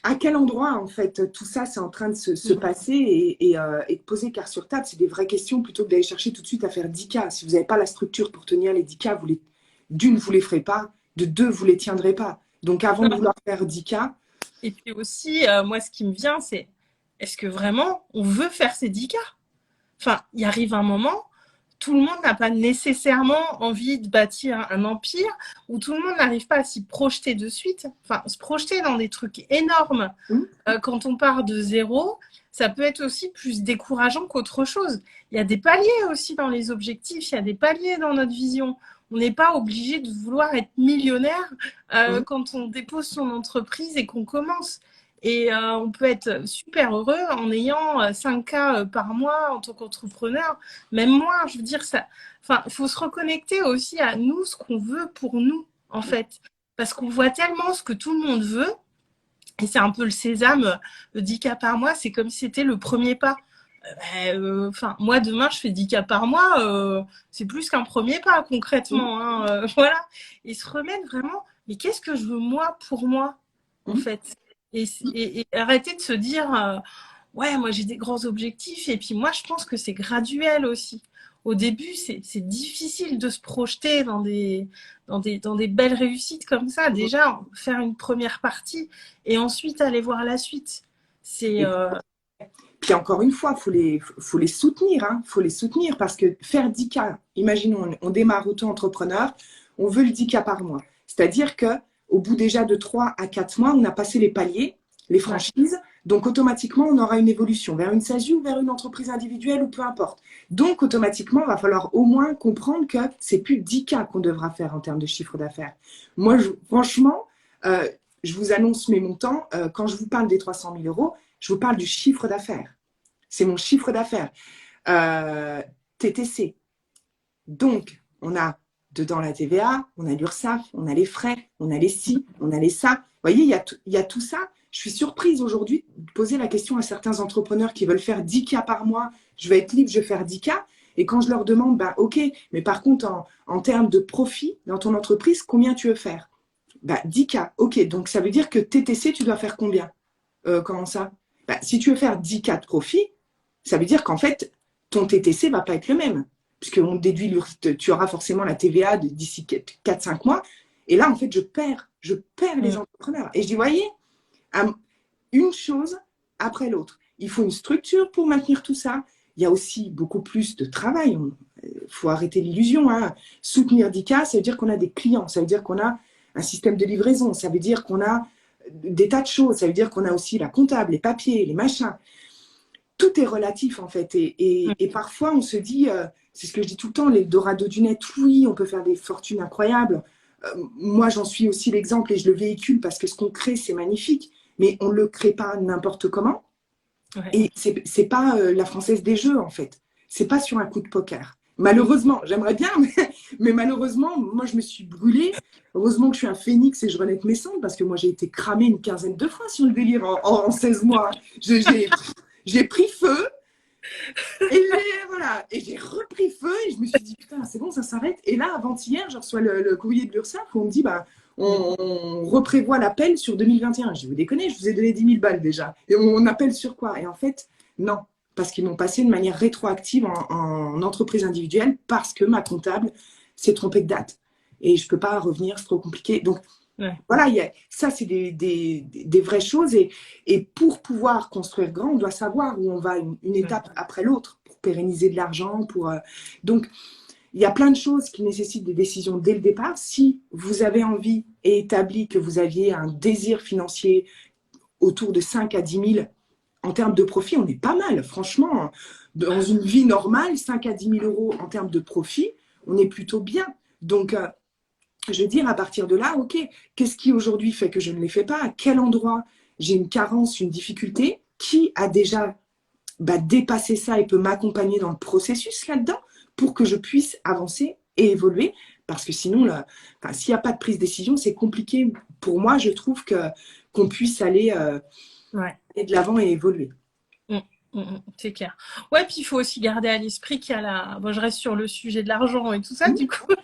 à quel endroit, en fait, tout ça, c'est en train de se passer et de poser carte sur table? C'est des vraies questions plutôt que d'aller chercher tout de suite à faire 10 cas. Si vous n'avez pas la structure pour tenir les 10 cas, d'une, vous ne les ferez pas, de deux, vous ne les tiendrez pas. Donc, avant de vouloir faire 10 cas. Et puis aussi, moi, ce qui me vient, c'est est-ce que vraiment on veut faire ces 10 cas? Enfin, il arrive un moment, tout le monde n'a pas nécessairement envie de bâtir un empire, ou tout le monde n'arrive pas à s'y projeter de suite. Enfin, se projeter dans des trucs énormes quand on part de zéro, ça peut être aussi plus décourageant qu'autre chose. Il y a des paliers aussi dans les objectifs, il y a des paliers dans notre vision. On n'est pas obligé de vouloir être millionnaire quand on dépose son entreprise et qu'on commence. Et on peut être super heureux en ayant 5 cas par mois en tant qu'entrepreneur. Même moi, je veux dire, ça. Enfin, il faut se reconnecter aussi à nous, ce qu'on veut pour nous, en fait. parce qu'on voit tellement ce que tout le monde veut. Et c'est un peu le sésame, 10 cas par mois, c'est comme si c'était le premier pas. Enfin, moi, demain, je fais 10 cas par mois, c'est plus qu'un premier pas, concrètement. Hein, voilà. Et se remettre vraiment, mais qu'est-ce que je veux, moi, pour moi, en fait? Et arrêter de se dire, ouais, moi, j'ai des grands objectifs. Et puis, moi, je pense que c'est graduel aussi. Au début, c'est difficile de se projeter dans des belles réussites comme ça. Déjà, faire une première partie et ensuite aller voir la suite. C'est Puis encore une fois, faut les soutenir. Hein. Faut les soutenir parce que faire 10 cas, imaginons, on démarre auto-entrepreneur, on veut le 10 cas par mois. C'est-à-dire qu'au bout déjà de 3 à 4 mois, on a passé les paliers, les franchises. Donc automatiquement, on aura une évolution vers une SASU ou vers une entreprise individuelle ou peu importe. Donc automatiquement, il va falloir au moins comprendre que c'est plus 10 cas qu'on devra faire en termes de chiffre d'affaires. Moi, franchement, je vous annonce mes montants. Quand je vous parle des 300 000 euros, je vous parle du chiffre d'affaires. C'est mon chiffre d'affaires. TTC. Donc, on a dedans la TVA, on a l'URSSAF, on a les frais, on a les ci, on a les ça. Vous voyez, il y a tout ça. Je suis surprise aujourd'hui de poser la question à certains entrepreneurs qui veulent faire 10 cas par mois. Je vais être libre, je vais faire 10 cas. Et quand je leur demande, bah, OK, mais par contre, en termes de profit dans ton entreprise, combien tu veux faire? Bah, 10 cas. OK, donc ça veut dire que TTC, tu dois faire combien? Comment ça? Bah, si tu veux faire 10 cas de profit, ça veut dire qu'en fait, ton TTC ne va pas être le même. Puisqu'on déduit, tu auras forcément la TVA d'ici 4-5 mois. Et là, en fait, je perds les entrepreneurs. Et je dis, voyez, une chose après l'autre. Il faut une structure pour maintenir tout ça. Il y a aussi beaucoup plus de travail. Il faut arrêter l'illusion. Hein. Soutenir 10K, ça veut dire qu'on a des clients. Ça veut dire qu'on a un système de livraison. Ça veut dire qu'on a des tas de choses. Ça veut dire qu'on a aussi la comptable, les papiers, les machins. Tout est relatif, en fait. Et parfois, on se dit, c'est ce que je dis tout le temps, l'Eldorado du net, oui, on peut faire des fortunes incroyables. Moi, j'en suis aussi l'exemple et je le véhicule parce que ce qu'on crée, c'est magnifique. Mais on ne le crée pas n'importe comment. Ouais. Et c'est pas la Française des Jeux, en fait. C'est pas sur un coup de poker. Malheureusement, j'aimerais bien, mais malheureusement, moi, je me suis brûlée. Heureusement que je suis un phénix et je relève mes cendres parce que moi, j'ai été cramée une quinzaine de fois sur le délire en 16 mois. J'ai pris feu et j'ai repris feu et je me suis dit, putain, c'est bon, ça s'arrête. Et là, avant-hier, je reçois le courrier de l'URSSAF où on me dit, bah, on reprévoit l'appel sur 2021. Je dis, vous déconnez, je vous ai donné 10 000 balles déjà. Et on appelle sur quoi? Et en fait, non, parce qu'ils m'ont passé de manière rétroactive en entreprise individuelle parce que ma comptable s'est trompée de date. Et je ne peux pas revenir, c'est trop compliqué. Donc, voilà, ça, c'est des vraies choses. Et pour pouvoir construire grand, on doit savoir où on va une étape après l'autre pour pérenniser de l'argent. Donc, il y a plein de choses qui nécessitent des décisions dès le départ. Si vous avez envie et établi que vous aviez un désir financier autour de 5 à 10 000 en termes de profit, on est pas mal. Franchement, dans une vie normale, 5 à 10 000 euros en termes de profit, on est plutôt bien. Donc, je veux dire, à partir de là, OK, qu'est-ce qui aujourd'hui fait que je ne les fais pas? À quel endroit j'ai une carence, une difficulté? Qui a déjà dépassé ça et peut m'accompagner dans le processus là-dedans pour que je puisse avancer et évoluer? Parce que sinon, s'il n'y a pas de prise de décision, c'est compliqué. Pour moi, je trouve qu'on puisse aller de l'avant et évoluer. C'est clair. Ouais, puis il faut aussi garder à l'esprit qu'il y a Bon, je reste sur le sujet de l'argent et tout ça, du coup.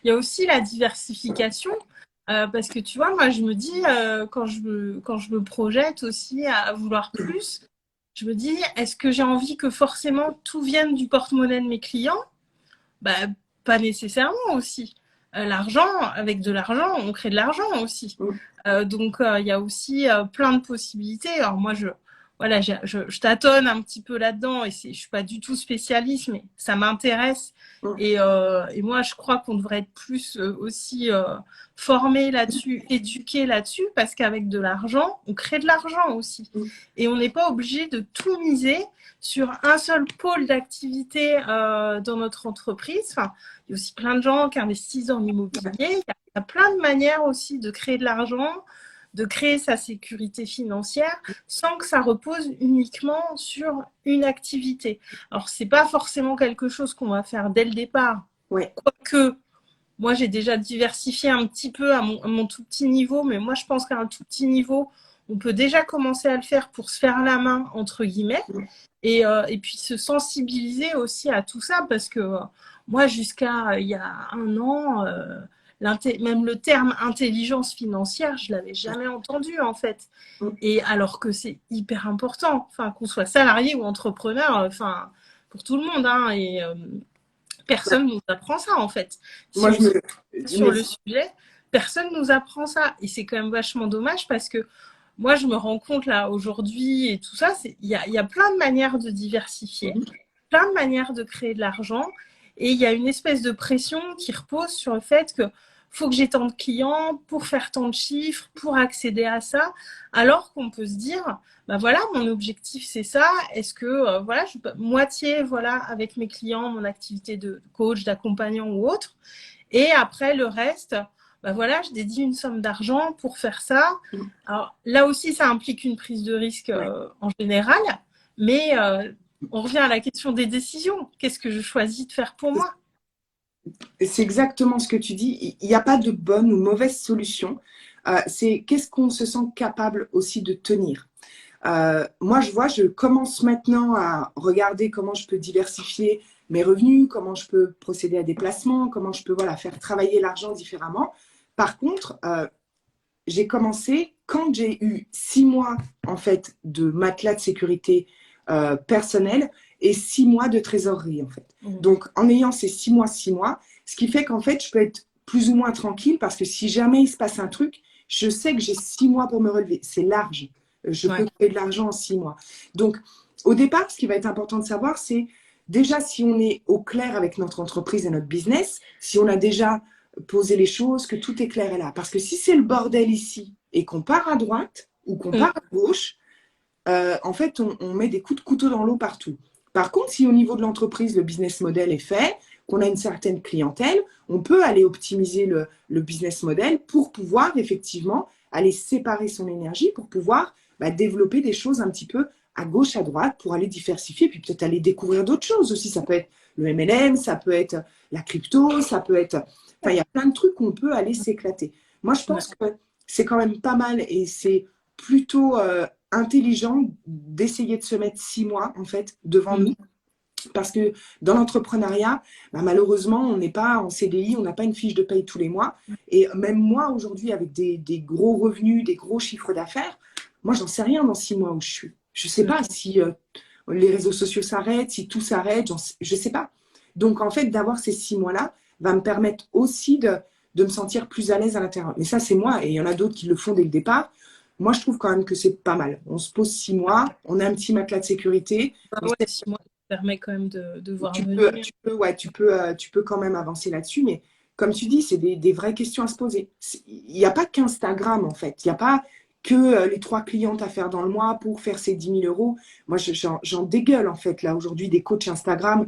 Il y a aussi la diversification. Parce que tu vois, moi, je me dis, quand je me projette aussi à vouloir plus, je me dis, est-ce que j'ai envie que forcément tout vienne du porte-monnaie de mes clients? Pas nécessairement aussi. Avec de l'argent, on crée de l'argent aussi. Donc, il y a aussi plein de possibilités. Alors moi, je tâtonne un petit peu là-dedans et je suis pas du tout spécialiste, mais ça m'intéresse. Et moi, je crois qu'on devrait être plus aussi formé là-dessus, éduqué là-dessus, parce qu'avec de l'argent, on crée de l'argent aussi. Et on n'est pas obligé de tout miser sur un seul pôle d'activité dans notre entreprise. Enfin, il y a aussi plein de gens qui investissent dans l'immobilier. Il y a plein de manières aussi de créer de l'argent, de créer sa sécurité financière sans que ça repose uniquement sur une activité. Alors, c'est pas forcément quelque chose qu'on va faire dès le départ. Quoique, moi, j'ai déjà diversifié un petit peu à mon tout petit niveau, mais moi, je pense qu'à un tout petit niveau, on peut déjà commencer à le faire pour se faire la main, entre guillemets, et puis se sensibiliser aussi à tout ça, parce que moi, jusqu'à il y a un an, même le terme intelligence financière, je l'avais jamais entendu en fait. Et alors que c'est hyper important, enfin qu'on soit salarié ou entrepreneur, enfin pour tout le monde, hein, et personne nous apprend ça en fait. Si Moi, on se sur le sujet, personne nous apprend ça, et c'est quand même vachement dommage parce que moi je me rends compte là aujourd'hui et tout ça, il y a plein de manières de diversifier, plein de manières de créer de l'argent, et il y a une espèce de pression qui repose sur le fait que faut que j'ai tant de clients pour faire tant de chiffres, pour accéder à ça, alors qu'on peut se dire, ben voilà, mon objectif c'est ça, est-ce que voilà, je peux moitié voilà avec mes clients, mon activité de coach, d'accompagnant ou autre, et après le reste, ben voilà, je dédie une somme d'argent pour faire ça. Alors là aussi, ça implique une prise de risque en général, mais on revient à la question des décisions. Qu'est-ce que je choisis de faire pour moi? C'est exactement ce que tu dis. Il n'y a pas de bonne ou mauvaise solution. C'est qu'est-ce qu'on se sent capable aussi de tenir. Moi, je commence maintenant à regarder comment je peux diversifier mes revenus, comment je peux procéder à des placements, comment je peux voilà, faire travailler l'argent différemment. Par contre, j'ai commencé quand j'ai eu 6 mois en fait de matelas de sécurité personnel et 6 mois de trésorerie en fait. Donc en ayant ces 6 mois, ce qui fait qu'en fait je peux être plus ou moins tranquille parce que si jamais il se passe un truc, je sais que j'ai 6 mois pour me relever. C'est large. Je peux créer de l'argent en 6 mois. Donc au départ, ce qui va être important de savoir, c'est déjà si on est au clair avec notre entreprise et notre business, si on a déjà posé les choses, que tout est clair et là. Parce que si c'est le bordel ici et qu'on part à droite ou qu'on part à gauche, en fait, on met des coups de couteau dans l'eau partout. Par contre, si au niveau de l'entreprise, le business model est fait, qu'on a une certaine clientèle, on peut aller optimiser le business model pour pouvoir effectivement aller séparer son énergie, pour pouvoir développer des choses un petit peu à gauche, à droite, pour aller diversifier, puis peut-être aller découvrir d'autres choses aussi. Ça peut être le MLM, ça peut être la crypto, ça peut être... Enfin, il y a plein de trucs où on peut aller s'éclater. Moi, je pense que c'est quand même pas mal et c'est plutôt intelligent d'essayer de se mettre 6 mois, en fait, devant nous. Parce que dans l'entrepreneuriat, malheureusement, on n'est pas en CDI, on n'a pas une fiche de paye tous les mois. Et même moi, aujourd'hui, avec des gros revenus, des gros chiffres d'affaires, moi, j'en sais rien dans 6 mois où je suis. Je ne sais pas si les réseaux sociaux s'arrêtent, si tout s'arrête, je ne sais pas. Donc, en fait, d'avoir ces 6 mois-là va me permettre aussi de me sentir plus à l'aise à l'intérieur. Mais ça, c'est moi. Et il y en a d'autres qui le font dès le départ. Moi, je trouve quand même que c'est pas mal. On se pose 6 mois, on a un petit matelas de sécurité. Ouais, 6 mois, ça permet quand même de voir tu peux quand même avancer là-dessus. Mais comme tu dis, c'est des vraies questions à se poser. Il n'y a pas qu'Instagram, en fait. Il n'y a pas que les 3 clientes à faire dans le mois pour faire ces 10 000 euros. Moi, j'en dégueule, en fait, là, aujourd'hui, des coachs Instagram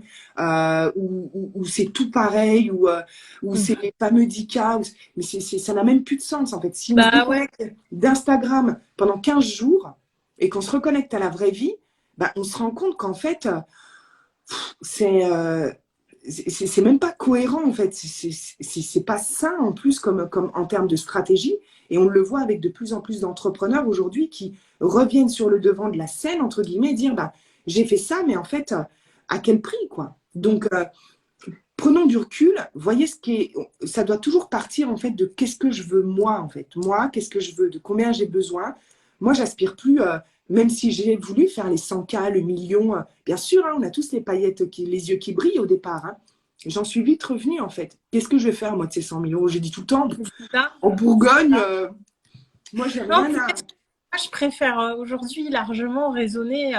où c'est tout pareil, où c'est les fameux 10K. Mais ça n'a même plus de sens, en fait. Si on se déconnecte d'Instagram pendant 15 jours et qu'on se reconnecte à la vraie vie, on se rend compte qu'en fait, c'est même pas cohérent, en fait. C'est pas sain, en plus, comme en termes de stratégie. Et on le voit avec de plus en plus d'entrepreneurs aujourd'hui qui reviennent sur le devant de la scène, entre guillemets, et dire j'ai fait ça, mais en fait, à quel prix, quoi. Donc, prenons du recul, voyez ça doit toujours partir, en fait, de qu'est-ce que je veux, moi, en fait. Moi, qu'est-ce que je veux, de combien j'ai besoin. Moi, j'aspire plus, même si j'ai voulu faire les 100K, le million, bien sûr, hein, on a tous les paillettes, les yeux qui brillent au départ, hein. J'en suis vite revenue, en fait. Qu'est-ce que je vais faire, moi, de ces 100 000 euros? J'ai dit tout le temps, en Bourgogne, moi, j'ai rien à... Moi, je préfère aujourd'hui largement raisonner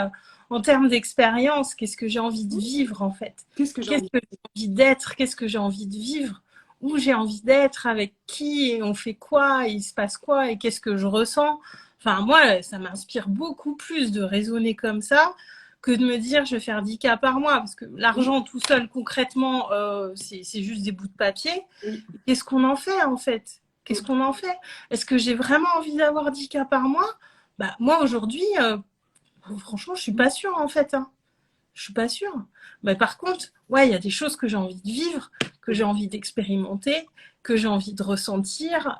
en termes d'expérience. Qu'est-ce que j'ai envie de vivre, en fait? Qu'est-ce que j'ai envie d'être? Qu'est-ce que j'ai envie de vivre? Où j'ai envie d'être? Avec qui? Et on fait quoi? Il se passe quoi? Et qu'est-ce que je ressens? Enfin, moi, ça m'inspire beaucoup plus de raisonner comme ça que de me dire je vais faire 10K par mois, parce que l'argent tout seul, concrètement, c'est juste des bouts de papier. Qu'est-ce qu'on en fait, en fait? Qu'est-ce qu'on en fait? Est-ce que j'ai vraiment envie d'avoir 10K par mois? Moi, aujourd'hui, franchement, je suis pas sûre, en fait. Hein. Je suis pas sûre. Mais par contre, ouais, il y a des choses que j'ai envie de vivre, que j'ai envie d'expérimenter, que j'ai envie de ressentir.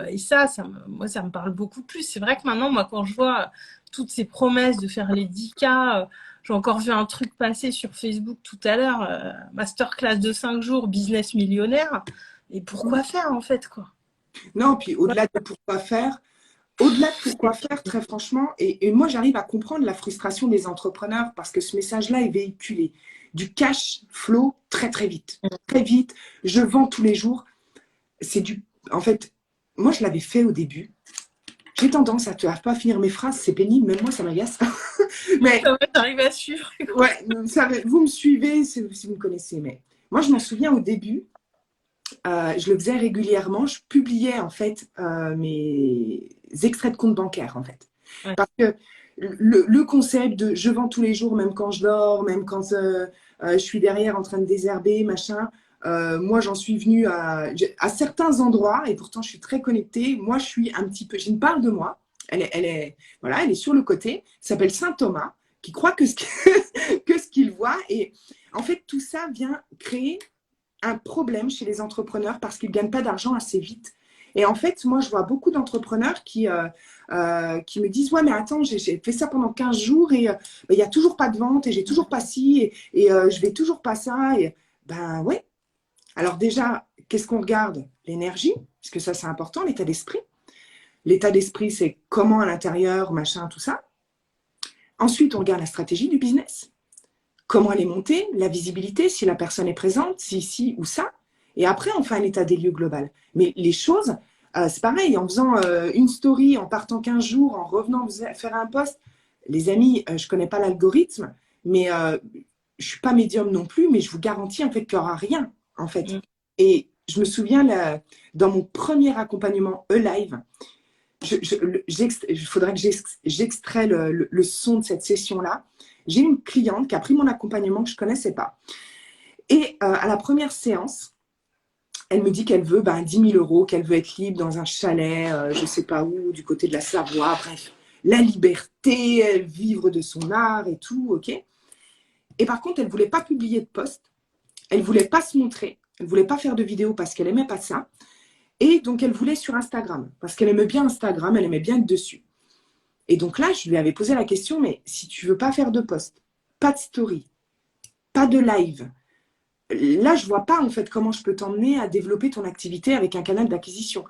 Et moi, ça me parle beaucoup plus. C'est vrai que maintenant, moi, quand je vois toutes ces promesses de faire les 10K, j'ai encore vu un truc passer sur Facebook tout à l'heure, masterclass de 5 jours, business millionnaire. Et pourquoi faire, en fait, quoi? Non, puis Ouais. au-delà de pourquoi faire, très franchement, et moi j'arrive à comprendre la frustration des entrepreneurs parce que ce message-là est véhiculé. Du cash flow très très vite. Très vite, je vends tous les jours. En fait, moi je l'avais fait au début. J'ai tendance à ne pas finir mes phrases, c'est pénible, même moi ça m'agace. Mais Ça va, t'arrives à suivre. ouais, vous me suivez si vous me connaissez. Mais moi je m'en souviens au début, je le faisais régulièrement. Je publiais en fait mes extraits de compte bancaire en fait. Ouais. Parce que le concept de je vends tous les jours, même quand je dors, même quand je suis derrière en train de désherber, machin, moi j'en suis venue à certains endroits et pourtant je suis très connectée. Moi je suis un petit peu, j'ai une part de moi, voilà, elle est sur le côté, s'appelle Saint Thomas, qui croit que ce qu'il voit. Et en fait tout ça vient créer un problème chez les entrepreneurs parce qu'ils ne gagnent pas d'argent assez vite. Et en fait, moi, je vois beaucoup d'entrepreneurs qui me disent « Ouais, mais attends, j'ai fait ça pendant 15 jours et il n'y a toujours pas de vente et j'ai toujours pas ci et je vais toujours pas ça. » Et ben ouais. Alors déjà, qu'est-ce qu'on regarde? L'énergie, parce que ça, c'est important, l'état d'esprit. L'état d'esprit, c'est comment à l'intérieur, machin, tout ça. Ensuite, on regarde la stratégie du business. Comment elle est montée, la visibilité, si la personne est présente, si ici ou ça. Et après, on fait un état des lieux global. Mais les choses, c'est pareil, en faisant une story, en partant 15 jours, en revenant faire un post. Les amis, je ne connais pas l'algorithme, mais je ne suis pas médium non plus, mais je vous garantis en fait qu'il n'y aura rien, en fait. Et je me souviens, dans mon premier accompagnement E-Live, il faudrait que j'extrais le son de cette session-là. J'ai une cliente qui a pris mon accompagnement que je ne connaissais pas. Et à la première séance, elle me dit qu'elle veut 10 000 euros, qu'elle veut être libre dans un chalet, je ne sais pas où, du côté de la Savoie, bref. La liberté, vivre de son art et tout, ok. Et par contre, elle ne voulait pas publier de post, elle ne voulait pas se montrer, elle ne voulait pas faire de vidéo parce qu'elle n'aimait pas ça. Et donc, elle voulait sur Instagram, parce qu'elle aimait bien Instagram, elle aimait bien être dessus. Et donc là, je lui avais posé la question, mais si tu ne veux pas faire de post, pas de story, pas de live, là, je ne vois pas en fait comment je peux t'emmener à développer ton activité avec un canal d'acquisition.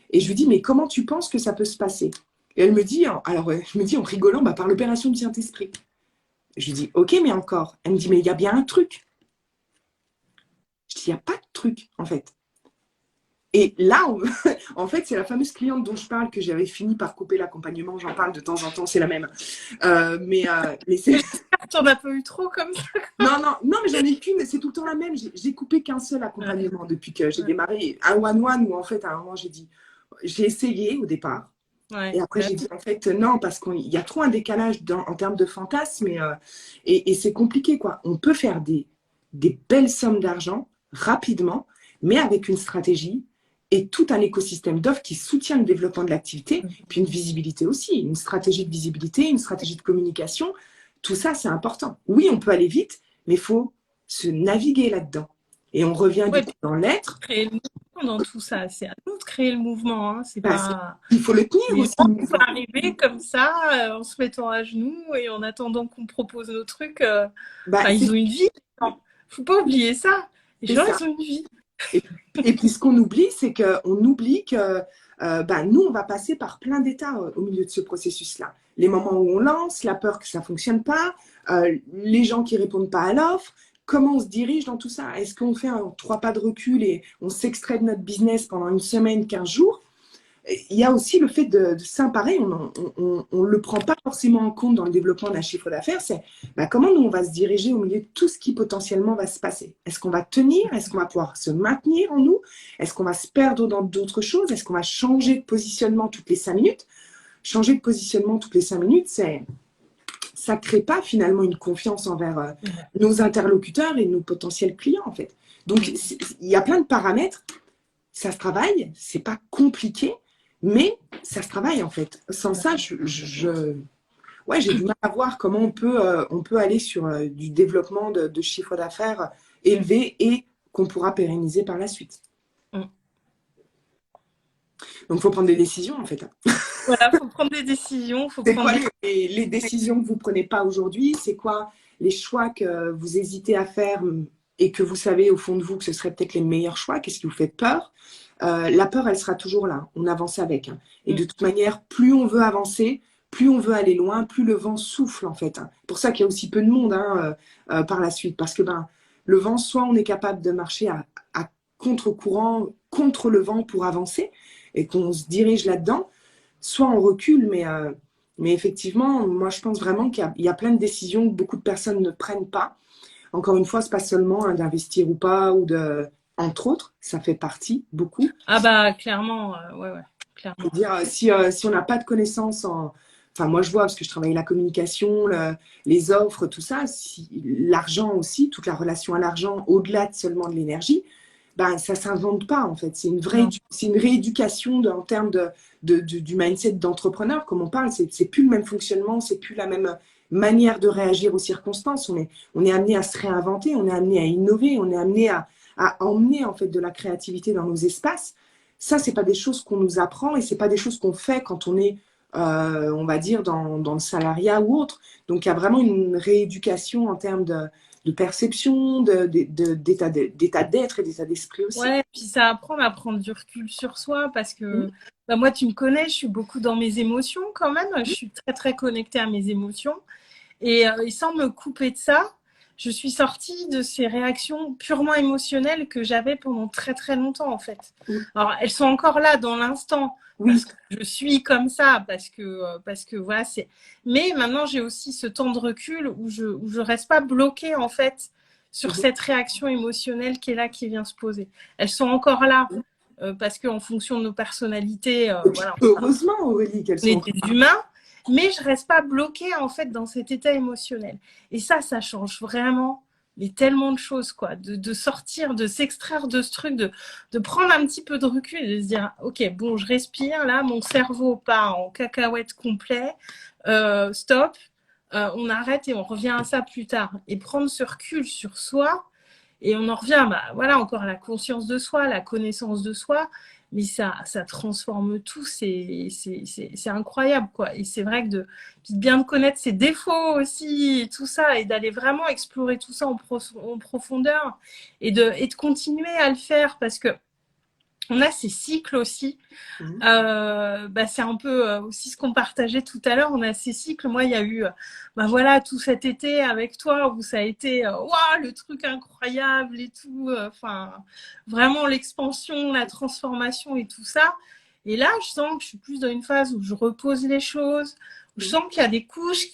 Et je lui dis, mais comment tu penses que ça peut se passer? Et elle me dit, je me dis en rigolant, par l'opération du Saint-Esprit. Je lui dis, ok, mais encore. Elle me dit, mais il y a bien un truc. Je dis, il n'y a pas de truc, en fait. Et là, en fait, c'est la fameuse cliente dont je parle que j'avais fini par couper l'accompagnement. J'en parle de temps en temps, c'est la même. Mais c'est... T'en as pas eu trop comme ça? Non, mais j'en ai qu'une, c'est tout le temps la même. J'ai coupé qu'un seul accompagnement depuis que j'ai démarré. Un one-one où en fait, à un moment, j'ai essayé au départ. Ouais. Et après, j'ai dit en fait non, parce qu'il y a trop un décalage en termes de fantasme et c'est compliqué, quoi. On peut faire des belles sommes d'argent rapidement, mais avec une stratégie et tout un écosystème d'offres qui soutient le développement de l'activité, puis une visibilité aussi, une stratégie de visibilité, une stratégie de communication. Tout ça, c'est important. Oui, on peut aller vite, mais il faut se naviguer là-dedans. Et on revient du coup dans l'être. Créer le mouvement dans tout ça, c'est à nous de créer le mouvement. Hein. C'est pas... Il faut le tenir Les aussi. gens vont pas arriver comme ça, en se mettant à genoux et en attendant qu'on propose nos trucs. Ils ont une vie. Faut pas oublier ça. Les gens, ils ont une vie. Et puis, ce qu'on oublie, c'est qu'on oublie que nous, on va passer par plein d'états au milieu de ce processus-là. Les moments où on lance, la peur que ça ne fonctionne pas, les gens qui ne répondent pas à l'offre, comment on se dirige dans tout ça? Est-ce qu'on fait 3 pas de recul et on s'extrait de notre business pendant une semaine, 15 jours? Il y a aussi le fait de ça, pareil, on ne le prend pas forcément en compte dans le développement d'un chiffre d'affaires, c'est comment nous, on va se diriger au milieu de tout ce qui potentiellement va se passer. Est-ce qu'on va tenir? Est-ce qu'on va pouvoir se maintenir en nous? Est-ce qu'on va se perdre dans d'autres choses? Est-ce qu'on va changer de positionnement toutes les 5 minutes? Changer de positionnement toutes les 5 minutes, ça ne crée pas finalement une confiance envers nos interlocuteurs et nos potentiels clients, en fait. Donc, il y a plein de paramètres. Ça se travaille, c'est pas compliqué, mais ça se travaille en fait. Sans ça, ouais, j'ai du mal à voir comment on peut aller sur du développement de chiffre d'affaires élevé et qu'on pourra pérenniser par la suite. Mm. Donc, il faut prendre des décisions, en fait. Voilà, faut prendre des décisions, faut C'est prendre quoi des... les décisions que vous prenez pas aujourd'hui? C'est quoi les choix que vous hésitez à faire et que vous savez au fond de vous que ce serait peut-être les meilleurs choix? Qu'est-ce qui vous fait peur? La peur, elle sera toujours là. On avance avec. Hein. Et de toute manière, plus on veut avancer, plus on veut aller loin, plus le vent souffle, en fait. Hein. C'est pour ça qu'il y a aussi peu de monde hein, par la suite. Parce que le vent, soit on est capable de marcher à contre-courant, contre le vent pour avancer et qu'on se dirige là-dedans, soit on recule, mais effectivement, moi je pense vraiment qu'il y a plein de décisions que beaucoup de personnes ne prennent pas. Encore une fois, c'est pas seulement hein, d'investir ou pas, entre autres, ça fait partie beaucoup. Ah bah clairement, ouais, Je veux clairement. dire, si on n'a pas de connaissances Enfin, moi je vois, parce que je travaille la communication, les offres, tout ça, si, l'argent aussi, toute la relation à l'argent, au-delà de seulement de l'énergie, ben, ça ne s'invente pas en fait. Non. C'est une rééducation en termes du mindset d'entrepreneur, comme on parle. C'est plus le même fonctionnement, c'est plus la même manière de réagir aux circonstances. On est amené à se réinventer, on est amené à innover, on est amené à emmener en fait de la créativité dans nos espaces. Ça, c'est pas des choses qu'on nous apprend et c'est pas des choses qu'on fait quand on est, on va dire, dans le salariat ou autre. Donc, il y a vraiment une rééducation en termes de perception, d'état d'être et d'état d'esprit aussi. Ouais, puis ça apprend à prendre du recul sur soi parce Mmh. que bah, moi, tu me connais, je suis beaucoup dans mes émotions quand même. Je suis très, très connectée à mes émotions. Et sans me couper de ça, je suis sortie de ces réactions purement émotionnelles que j'avais pendant très, très longtemps en fait. Mmh. Alors, elles sont encore là dans l'instant Oui. parce que je suis comme ça, parce que voilà, c'est. Mais maintenant, j'ai aussi ce temps de recul où je reste pas bloquée en fait sur Mmh. cette réaction émotionnelle qui est là, qui vient se poser. Elles sont encore là parce qu'en fonction de nos personnalités, Et puis, voilà, heureusement, Aurélie, qu'elles on est sont des humains, mais je reste pas bloquée en fait dans cet état émotionnel. Et ça change vraiment mais tellement de choses, quoi. De sortir, de s'extraire de ce truc, de prendre un petit peu de recul et de se dire, ok, bon, je respire, là, mon cerveau part en cacahuète complet, stop, on arrête et on revient à ça plus tard. Et prendre ce recul sur soi, et on en revient, bah, voilà, encore à la conscience de soi, la connaissance de soi, mais ça transforme tout, c'est incroyable, quoi. Et c'est vrai que de bien connaître ses défauts aussi, et tout ça, et d'aller vraiment explorer tout ça en profondeur, et de continuer à le faire, parce que on a ces cycles aussi. Mmh. Bah, c'est un peu aussi ce qu'on partageait tout à l'heure. On a ces cycles. Moi, il y a eu, bah voilà, tout cet été avec toi où ça a été, waouh, le truc incroyable et tout. Enfin, vraiment l'expansion, la transformation et tout ça. Et là, je sens que je suis plus dans une phase où je repose les choses, où je sens qu'il y a des couches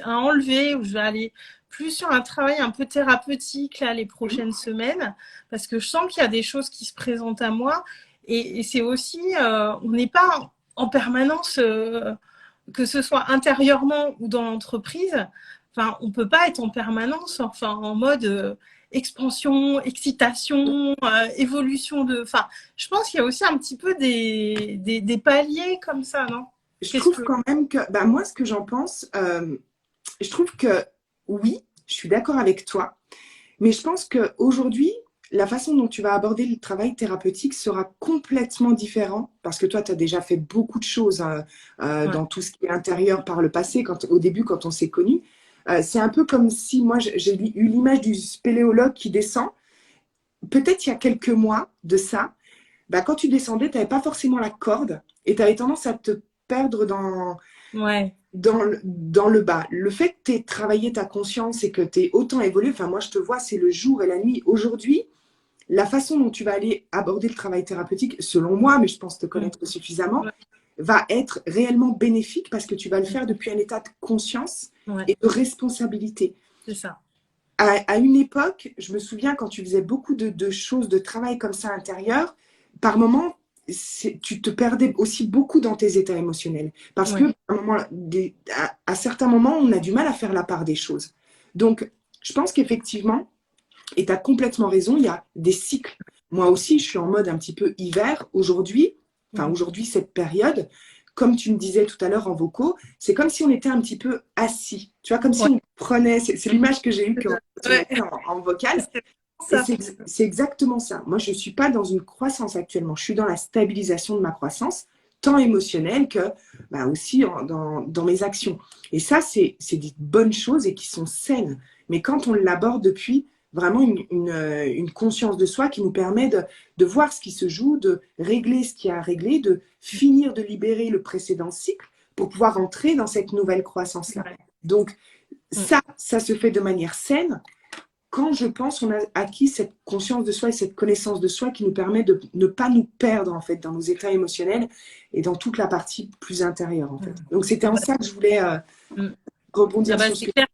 à enlever, où je vais aller plus sur un travail un peu thérapeutique là les prochaines semaines, parce que je sens qu'il y a des choses qui se présentent à moi. Et c'est aussi, on n'est pas en permanence, que ce soit intérieurement ou dans l'entreprise, enfin, on ne peut pas être en permanence, enfin, en mode expansion, excitation, évolution de. Enfin, je pense qu'il y a aussi un petit peu des paliers comme ça, non? Je Qu'est-ce trouve que. quand même que, bah, moi, ce que j'en pense, je trouve que oui, je suis d'accord avec toi, mais je pense qu'aujourd'hui, la façon dont tu vas aborder le travail thérapeutique sera complètement différent parce que toi, tu as déjà fait beaucoup de choses hein, Ouais. dans tout ce qui est intérieur par le passé, au début, quand on s'est connus. C'est un peu comme si moi, j'ai eu l'image du spéléologue qui descend. Peut-être il y a quelques mois de ça, bah, quand tu descendais, tu n'avais pas forcément la corde et tu avais tendance à te perdre Ouais. dans le bas. Le fait que tu aies travaillé ta conscience et que tu aies autant évolué, enfin moi je te vois, c'est le jour et la nuit. Aujourd'hui, la façon dont tu vas aller aborder le travail thérapeutique, selon moi, mais je pense te connaître suffisamment, Ouais. va être réellement bénéfique parce que tu vas le faire depuis un état de conscience Ouais. et de responsabilité. C'est ça. À une époque, je me souviens quand tu faisais beaucoup de choses, de travail comme ça intérieur, par moments, tu te perdais aussi beaucoup dans tes états émotionnels. Parce Ouais. que à certains moments, on a du mal à faire la part des choses. Donc, je pense qu'effectivement, et tu as complètement raison, il y a des cycles. Moi aussi, je suis en mode un petit peu hiver aujourd'hui, enfin Mhm. aujourd'hui, cette période. comme tu me disais tout à l'heure en vocaux, c'est comme si on était un petit peu assis. Tu vois, comme si on prenait, c'est l'image que j'ai eue quand tu m'as dit en vocal. Et c'est exactement ça. Moi, je ne suis pas dans une croissance actuellement. Je suis dans la stabilisation de ma croissance, tant émotionnelle que bah, aussi dans mes actions. Et ça, c'est des bonnes choses et qui sont saines. Mais quand on l'aborde depuis vraiment une conscience de soi qui nous permet de voir ce qui se joue, de régler ce qui a à régler, de finir de libérer le précédent cycle pour pouvoir entrer dans cette nouvelle croissance-là. Donc, ça se fait de manière saine quand je pense qu'on a acquis cette conscience de soi et cette connaissance de soi qui nous permet de ne pas nous perdre en fait dans nos états émotionnels et dans toute la partie plus intérieure en fait. Donc c'était en ça que je voulais rebondir sur ce que... Clair.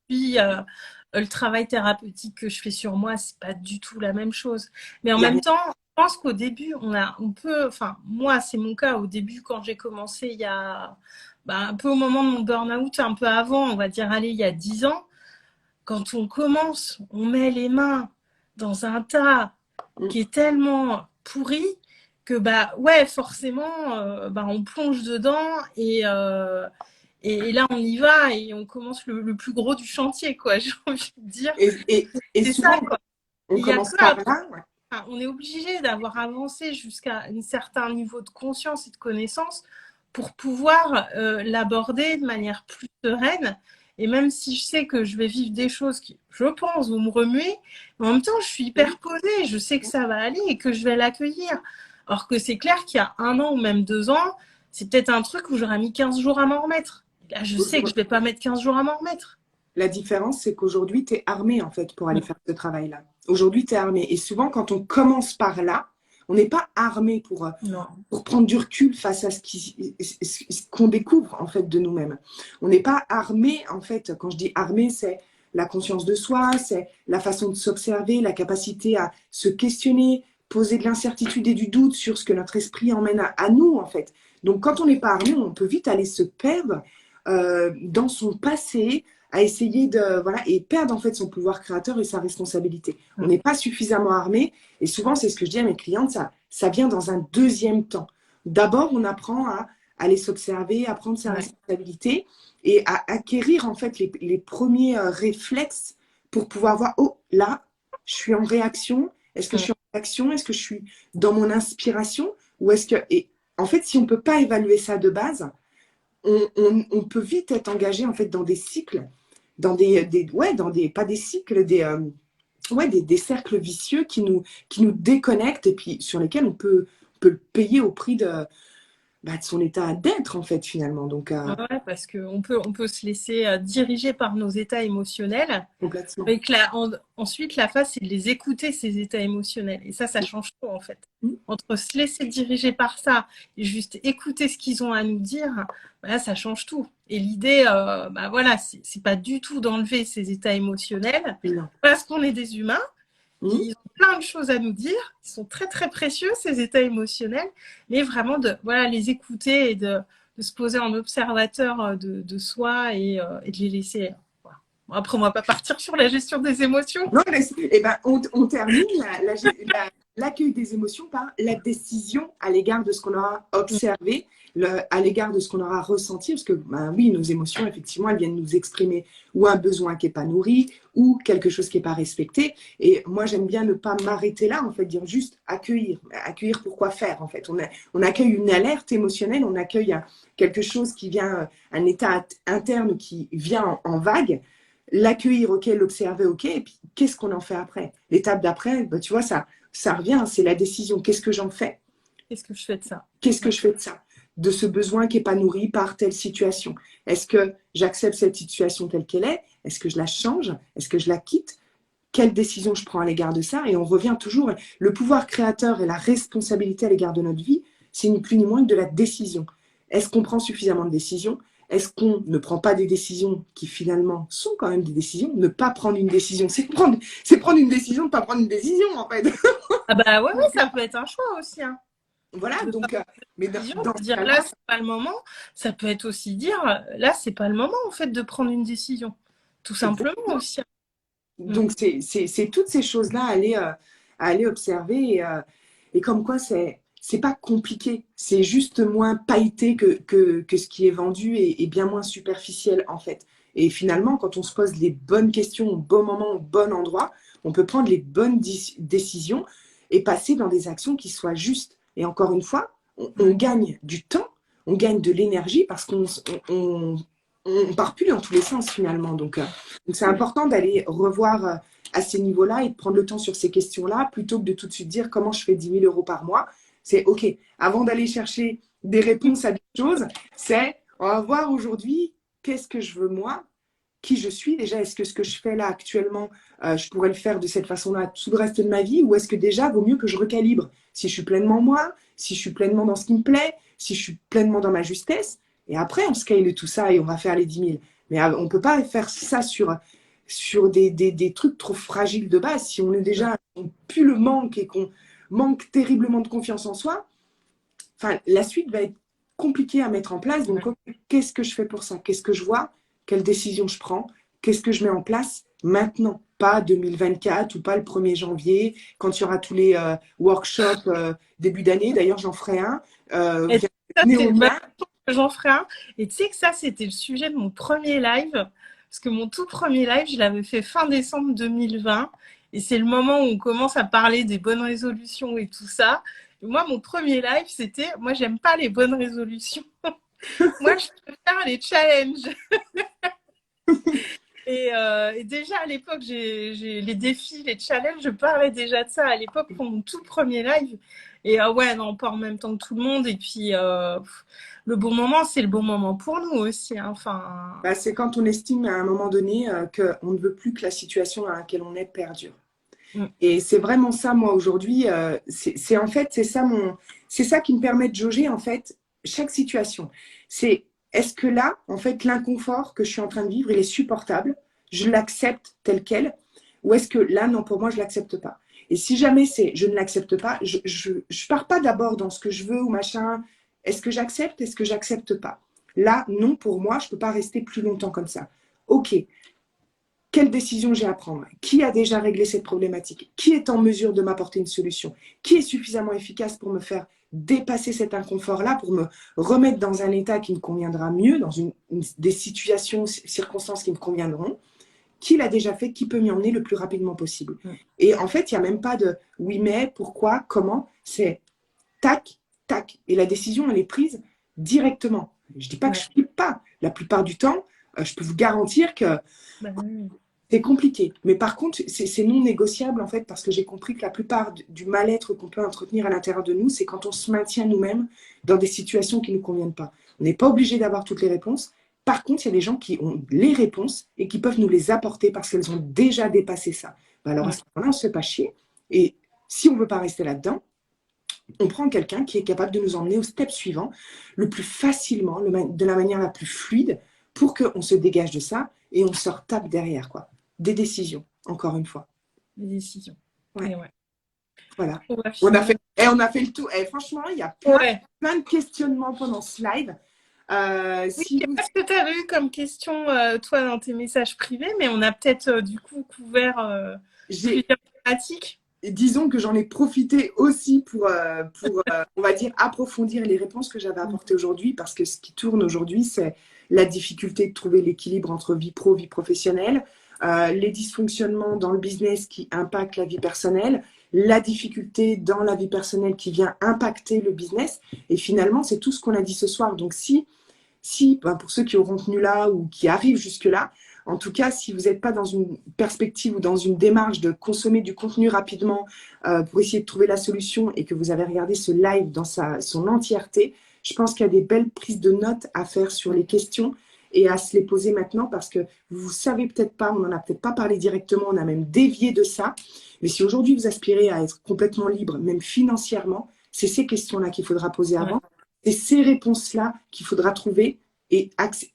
Puis le travail thérapeutique que je fais sur moi, c'est pas du tout la même chose. Mais en même temps, je pense qu'au début, on peut, enfin moi c'est mon cas, au début quand j'ai commencé il y a un peu au moment de mon burn-out, un peu avant, on va dire allez il y a 10 ans. Quand on commence, on met les mains dans un tas qui est tellement pourri que ouais, forcément, on plonge dedans et là on y va et on commence le plus gros du chantier, quoi. J'ai envie de dire. Et c'est souvent, ça, quoi. on commence par là. Ouais. Enfin, on est obligé d'avoir avancé jusqu'à un certain niveau de conscience et de connaissance pour pouvoir l'aborder de manière plus sereine. Et même si je sais que je vais vivre des choses qui, je pense, vont me remuer, mais en même temps, je suis hyper posée, je sais que ça va aller et que je vais l'accueillir. Alors que c'est clair qu'il y a 1 an ou même 2 ans, c'est peut-être un truc où j'aurais mis 15 jours à m'en remettre. Là, je sais que je ne vais pas mettre 15 jours à m'en remettre. La différence, c'est qu'aujourd'hui, tu es armé en fait pour aller faire ce travail-là. Aujourd'hui, tu es armé. Et souvent, quand on commence par là, on n'est pas armé pour prendre du recul face à ce qu'on découvre en fait de nous-mêmes. On n'est pas armé en fait. Quand je dis armé, c'est la conscience de soi, c'est la façon de s'observer, la capacité à se questionner, poser de l'incertitude et du doute sur ce que notre esprit emmène à nous en fait. Donc quand on n'est pas armé, on peut vite aller se perdre dans son passé, à essayer de et perdre en fait son pouvoir créateur et sa responsabilité. On n'est pas suffisamment armé et souvent c'est ce que je dis à mes clientes, ça vient dans un deuxième temps. D'abord on apprend à aller s'observer, à prendre sa responsabilité et à acquérir en fait les premiers réflexes pour pouvoir voir là je suis en réaction, est-ce que je suis en réaction, est-ce que je suis dans mon inspiration ou est-ce que en fait si on peut pas évaluer ça de base, on peut vite être engagé en fait dans des cycles, dans pas des cycles, des cercles vicieux qui nous déconnectent et puis sur lesquels on peut le payer au prix de son état d'être en fait finalement. Donc ouais, parce qu'on peut se laisser diriger par nos états émotionnels. Complètement. Et que ensuite la phase c'est de les écouter, ces états émotionnels, et ça change tout en fait. Entre se laisser diriger par ça et juste écouter ce qu'ils ont à nous dire, là ça change tout. Et l'idée c'est pas du tout d'enlever ces états émotionnels parce qu'on est des humains. Ils ont plein de choses à nous dire, ils sont très très précieux ces états émotionnels, mais vraiment de les écouter et de se poser en observateur de soi et de les laisser. Après, on va pas partir sur la gestion des émotions. Non, on termine l'accueil des émotions par la décision à l'égard de ce qu'on aura observé, à l'égard de ce qu'on aura ressenti, parce que oui, nos émotions, effectivement, elles viennent nous exprimer ou un besoin qui n'est pas nourri, ou quelque chose qui n'est pas respecté. Et moi, j'aime bien ne pas m'arrêter là, en fait, dire juste accueillir. Accueillir, pourquoi faire, en fait. On accueille une alerte émotionnelle, on accueille quelque chose qui vient, un état interne qui vient en vague. L'accueillir, ok, l'observer, ok, et puis qu'est-ce qu'on en fait après? L'étape d'après, tu vois, ça revient, c'est la décision. Qu'est-ce que j'en fais? Qu'est-ce que je fais de ça? Qu'est-ce que je fais de ça? De ce besoin qui n'est pas nourri par telle situation. Est-ce que j'accepte cette situation telle qu'elle est? Est-ce que je la change? Est-ce que je la quitte? Quelle décision je prends à l'égard de ça? Et on revient toujours, le pouvoir créateur et la responsabilité à l'égard de notre vie, c'est ni plus ni moins que de la décision. Est-ce qu'on prend suffisamment de décisions? Est-ce qu'on ne prend pas des décisions qui finalement sont quand même des décisions? Ne pas prendre une décision, c'est prendre une décision de ne pas prendre une décision en fait. Ouais, ça peut être un choix aussi. Voilà, donc, mais dans dire cas-là, là, c'est pas le moment. Ça peut être aussi dire, là, c'est pas le moment en fait de prendre une décision, tout simplement aussi. Donc c'est toutes ces choses-là à aller observer et comme quoi c'est c'est pas compliqué. C'est juste moins pailleté que ce qui est vendu et bien moins superficiel, en fait. Et finalement, quand on se pose les bonnes questions au bon moment, au bon endroit, on peut prendre les bonnes décisions et passer dans des actions qui soient justes. Et encore une fois, on gagne du temps, on gagne de l'énergie parce qu'on on part plus dans tous les sens finalement. Donc c'est important d'aller revoir à ces niveaux-là et de prendre le temps sur ces questions-là plutôt que de tout de suite dire comment je fais 10 000 euros par mois. C'est OK. Avant d'aller chercher des réponses à des choses, c'est on va voir aujourd'hui qu'est-ce que je veux moi, qui je suis déjà. Est-ce que ce que je fais là actuellement, je pourrais le faire de cette façon-là tout le reste de ma vie ou est-ce que déjà vaut mieux que je recalibre si je suis pleinement moi, si je suis pleinement dans ce qui me plaît, si je suis pleinement dans ma justesse. Et après, on scale tout ça et on va faire les 10 000. Mais on ne peut pas faire ça sur des trucs trop fragiles de base. Si on est déjà, on pue le manque et qu'on manque terriblement de confiance en soi, enfin, la suite va être compliquée à mettre en place. Donc, qu'est-ce que je fais pour ça? Qu'est-ce que je vois? Quelles décisions je prends? Qu'est-ce que je mets en place maintenant? Pas 2024 ou pas le 1er janvier, quand il y aura tous les workshops début d'année. D'ailleurs, j'en ferai un. Et ça, c'est j'en ferai un. Et tu sais que ça, c'était le sujet de mon premier live. Parce que mon tout premier live, je l'avais fait fin décembre 2020. Et c'est le moment où on commence à parler des bonnes résolutions et tout ça. Et moi, mon premier live, c'était, moi, j'aime pas les bonnes résolutions. Moi, je préfère les challenges. Et déjà à l'époque, j'ai les défis, les challenges, je parlais déjà de ça à l'époque pour mon tout premier live. Et ouais, non, pas en même temps que tout le monde. Et puis, le bon moment, c'est le bon moment pour nous aussi. Hein. Enfin... Bah, c'est quand on estime à un moment donné qu'on ne veut plus que la situation dans laquelle on est perdure. Et c'est vraiment ça, moi, aujourd'hui. C'est en fait, c'est ça qui me permet de jauger, en fait, chaque situation. C'est est-ce que là, en fait, l'inconfort que je suis en train de vivre, il est supportable? Je l'accepte tel quel? Ou est-ce que là, non, pour moi, je ne l'accepte pas? Et si jamais c'est je ne l'accepte pas, je pars pas d'abord dans ce que je veux ou machin. Est-ce que j'accepte? Est-ce que j'accepte pas? Là, non, pour moi, je ne peux pas rester plus longtemps comme ça. OK, quelle décision j'ai à prendre? Qui a déjà réglé cette problématique? Qui est en mesure de m'apporter une solution? Qui est suffisamment efficace pour me faire dépasser cet inconfort-là, pour me remettre dans un état qui me conviendra mieux, dans des situations, circonstances qui me conviendront? Qui l'a déjà fait? Qui peut m'y emmener le plus rapidement possible? Et en fait, il n'y a même pas de oui, mais, pourquoi, comment. C'est tac, tac. Et la décision, elle est prise directement. Je ne dis pas que je ne flippe pas. La plupart du temps, je peux vous garantir que c'est compliqué. Mais par contre, c'est non négociable, en fait, parce que j'ai compris que la plupart du mal-être qu'on peut entretenir à l'intérieur de nous, c'est quand on se maintient nous-mêmes dans des situations qui ne nous conviennent pas. On n'est pas obligé d'avoir toutes les réponses. Par contre, il y a des gens qui ont les réponses et qui peuvent nous les apporter parce qu'elles ont déjà dépassé ça. Alors, à ce moment-là, on ne se fait pas chier. Et si on ne veut pas rester là-dedans, on prend quelqu'un qui est capable de nous emmener au step suivant le plus facilement, de la manière la plus fluide, pour qu'on se dégage de ça et on se retape derrière, quoi. Des décisions, encore une fois. Des décisions. Ouais. Ouais. Voilà. On a fait le tour. Et franchement, il y a plein de questionnements pendant ce live. Qu'est-ce que tu as eu comme question, toi, dans tes messages privés, mais on a peut-être du coup couvert plusieurs thématiques. Disons que j'en ai profité aussi pour on va dire, approfondir les réponses que j'avais apportées aujourd'hui, parce que ce qui tourne aujourd'hui, c'est la difficulté de trouver l'équilibre entre vie pro, vie professionnelle, les dysfonctionnements dans le business qui impactent la vie personnelle, la difficulté dans la vie personnelle qui vient impacter le business. Et finalement, c'est tout ce qu'on a dit ce soir. Donc, pour ceux qui auront tenu là ou qui arrivent jusque-là, en tout cas, si vous n'êtes pas dans une perspective ou dans une démarche de consommer du contenu rapidement pour essayer de trouver la solution et que vous avez regardé ce live dans son entièreté, je pense qu'il y a des belles prises de notes à faire sur les questions et à se les poser maintenant parce que vous ne savez peut-être pas, on n'en a peut-être pas parlé directement, on a même dévié de ça. Mais si aujourd'hui vous aspirez à être complètement libre, même financièrement, c'est ces questions-là qu'il faudra poser avant. C'est ces réponses-là qu'il faudra trouver et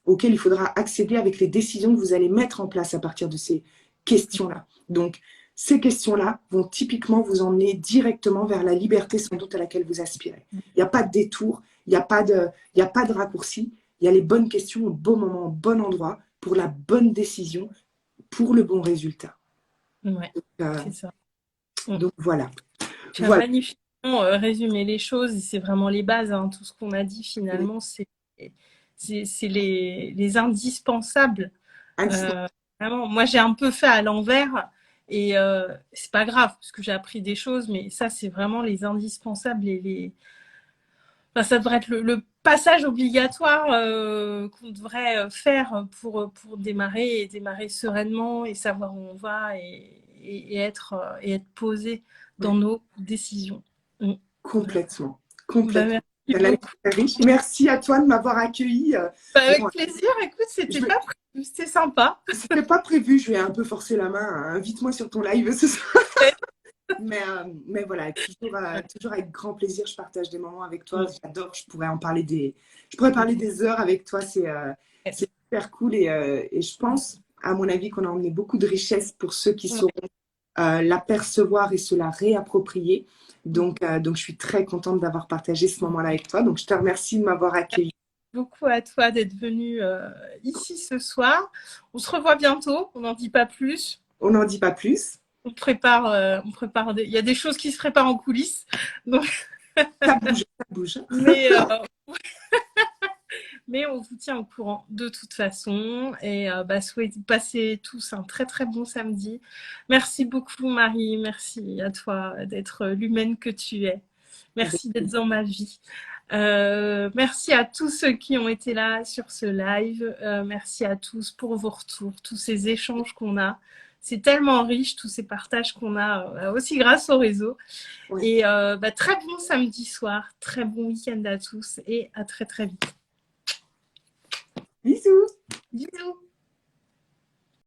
auxquelles il faudra accéder avec les décisions que vous allez mettre en place à partir de ces questions-là. Donc, ces questions-là vont typiquement vous emmener directement vers la liberté sans doute à laquelle vous aspirez. Il n'y a pas de détour, il n'y a pas de raccourci. Il y a les bonnes questions au bon moment, au bon endroit, pour la bonne décision, pour le bon résultat. Ouais, c'est ça. Donc, voilà. Tu as magnifiquement résumer les choses, c'est vraiment les bases. Hein. Tout ce qu'on a dit finalement, c'est les indispensables. Vraiment, moi, j'ai un peu fait à l'envers et c'est pas grave parce que j'ai appris des choses, mais ça, c'est vraiment les indispensables et enfin, ça devrait être le passage obligatoire qu'on devrait faire pour démarrer et démarrer sereinement et savoir où on va et être posé dans nos décisions. Complètement. Bah, Complètement. merci beaucoup. Merci à toi de m'avoir accueilli. Bah, avec plaisir. Écoute, c'était pas prévu, c'était sympa. C'était pas prévu, je vais un peu forcer la main. Invite-moi sur ton live ce soir. Mais voilà, toujours avec grand plaisir, je partage des moments avec toi. J'adore, je pourrais parler des heures avec toi. C'est super cool et je pense, à mon avis, qu'on a emmené beaucoup de richesses pour ceux qui sauront l'apercevoir et se la réapproprier. Donc, je suis très contente d'avoir partagé ce moment-là avec toi. Donc, je te remercie de m'avoir accueilli. Beaucoup à toi d'être venu ici ce soir. On se revoit bientôt, on n'en dit pas plus. On n'en dit pas plus. On prépare il y a des choses qui se préparent en coulisses. Donc... Ça bouge. Mais on vous tient au courant de toute façon. Et passez tous un très très bon samedi. Merci beaucoup Marie, merci à toi d'être l'humaine que tu es. Merci d'être dans ma vie. Merci à tous ceux qui ont été là sur ce live. Merci à tous pour vos retours, tous ces échanges qu'on a. C'est tellement riche, tous ces partages qu'on a aussi grâce au réseau. Et très bon samedi soir, très bon week-end à tous et à très très vite.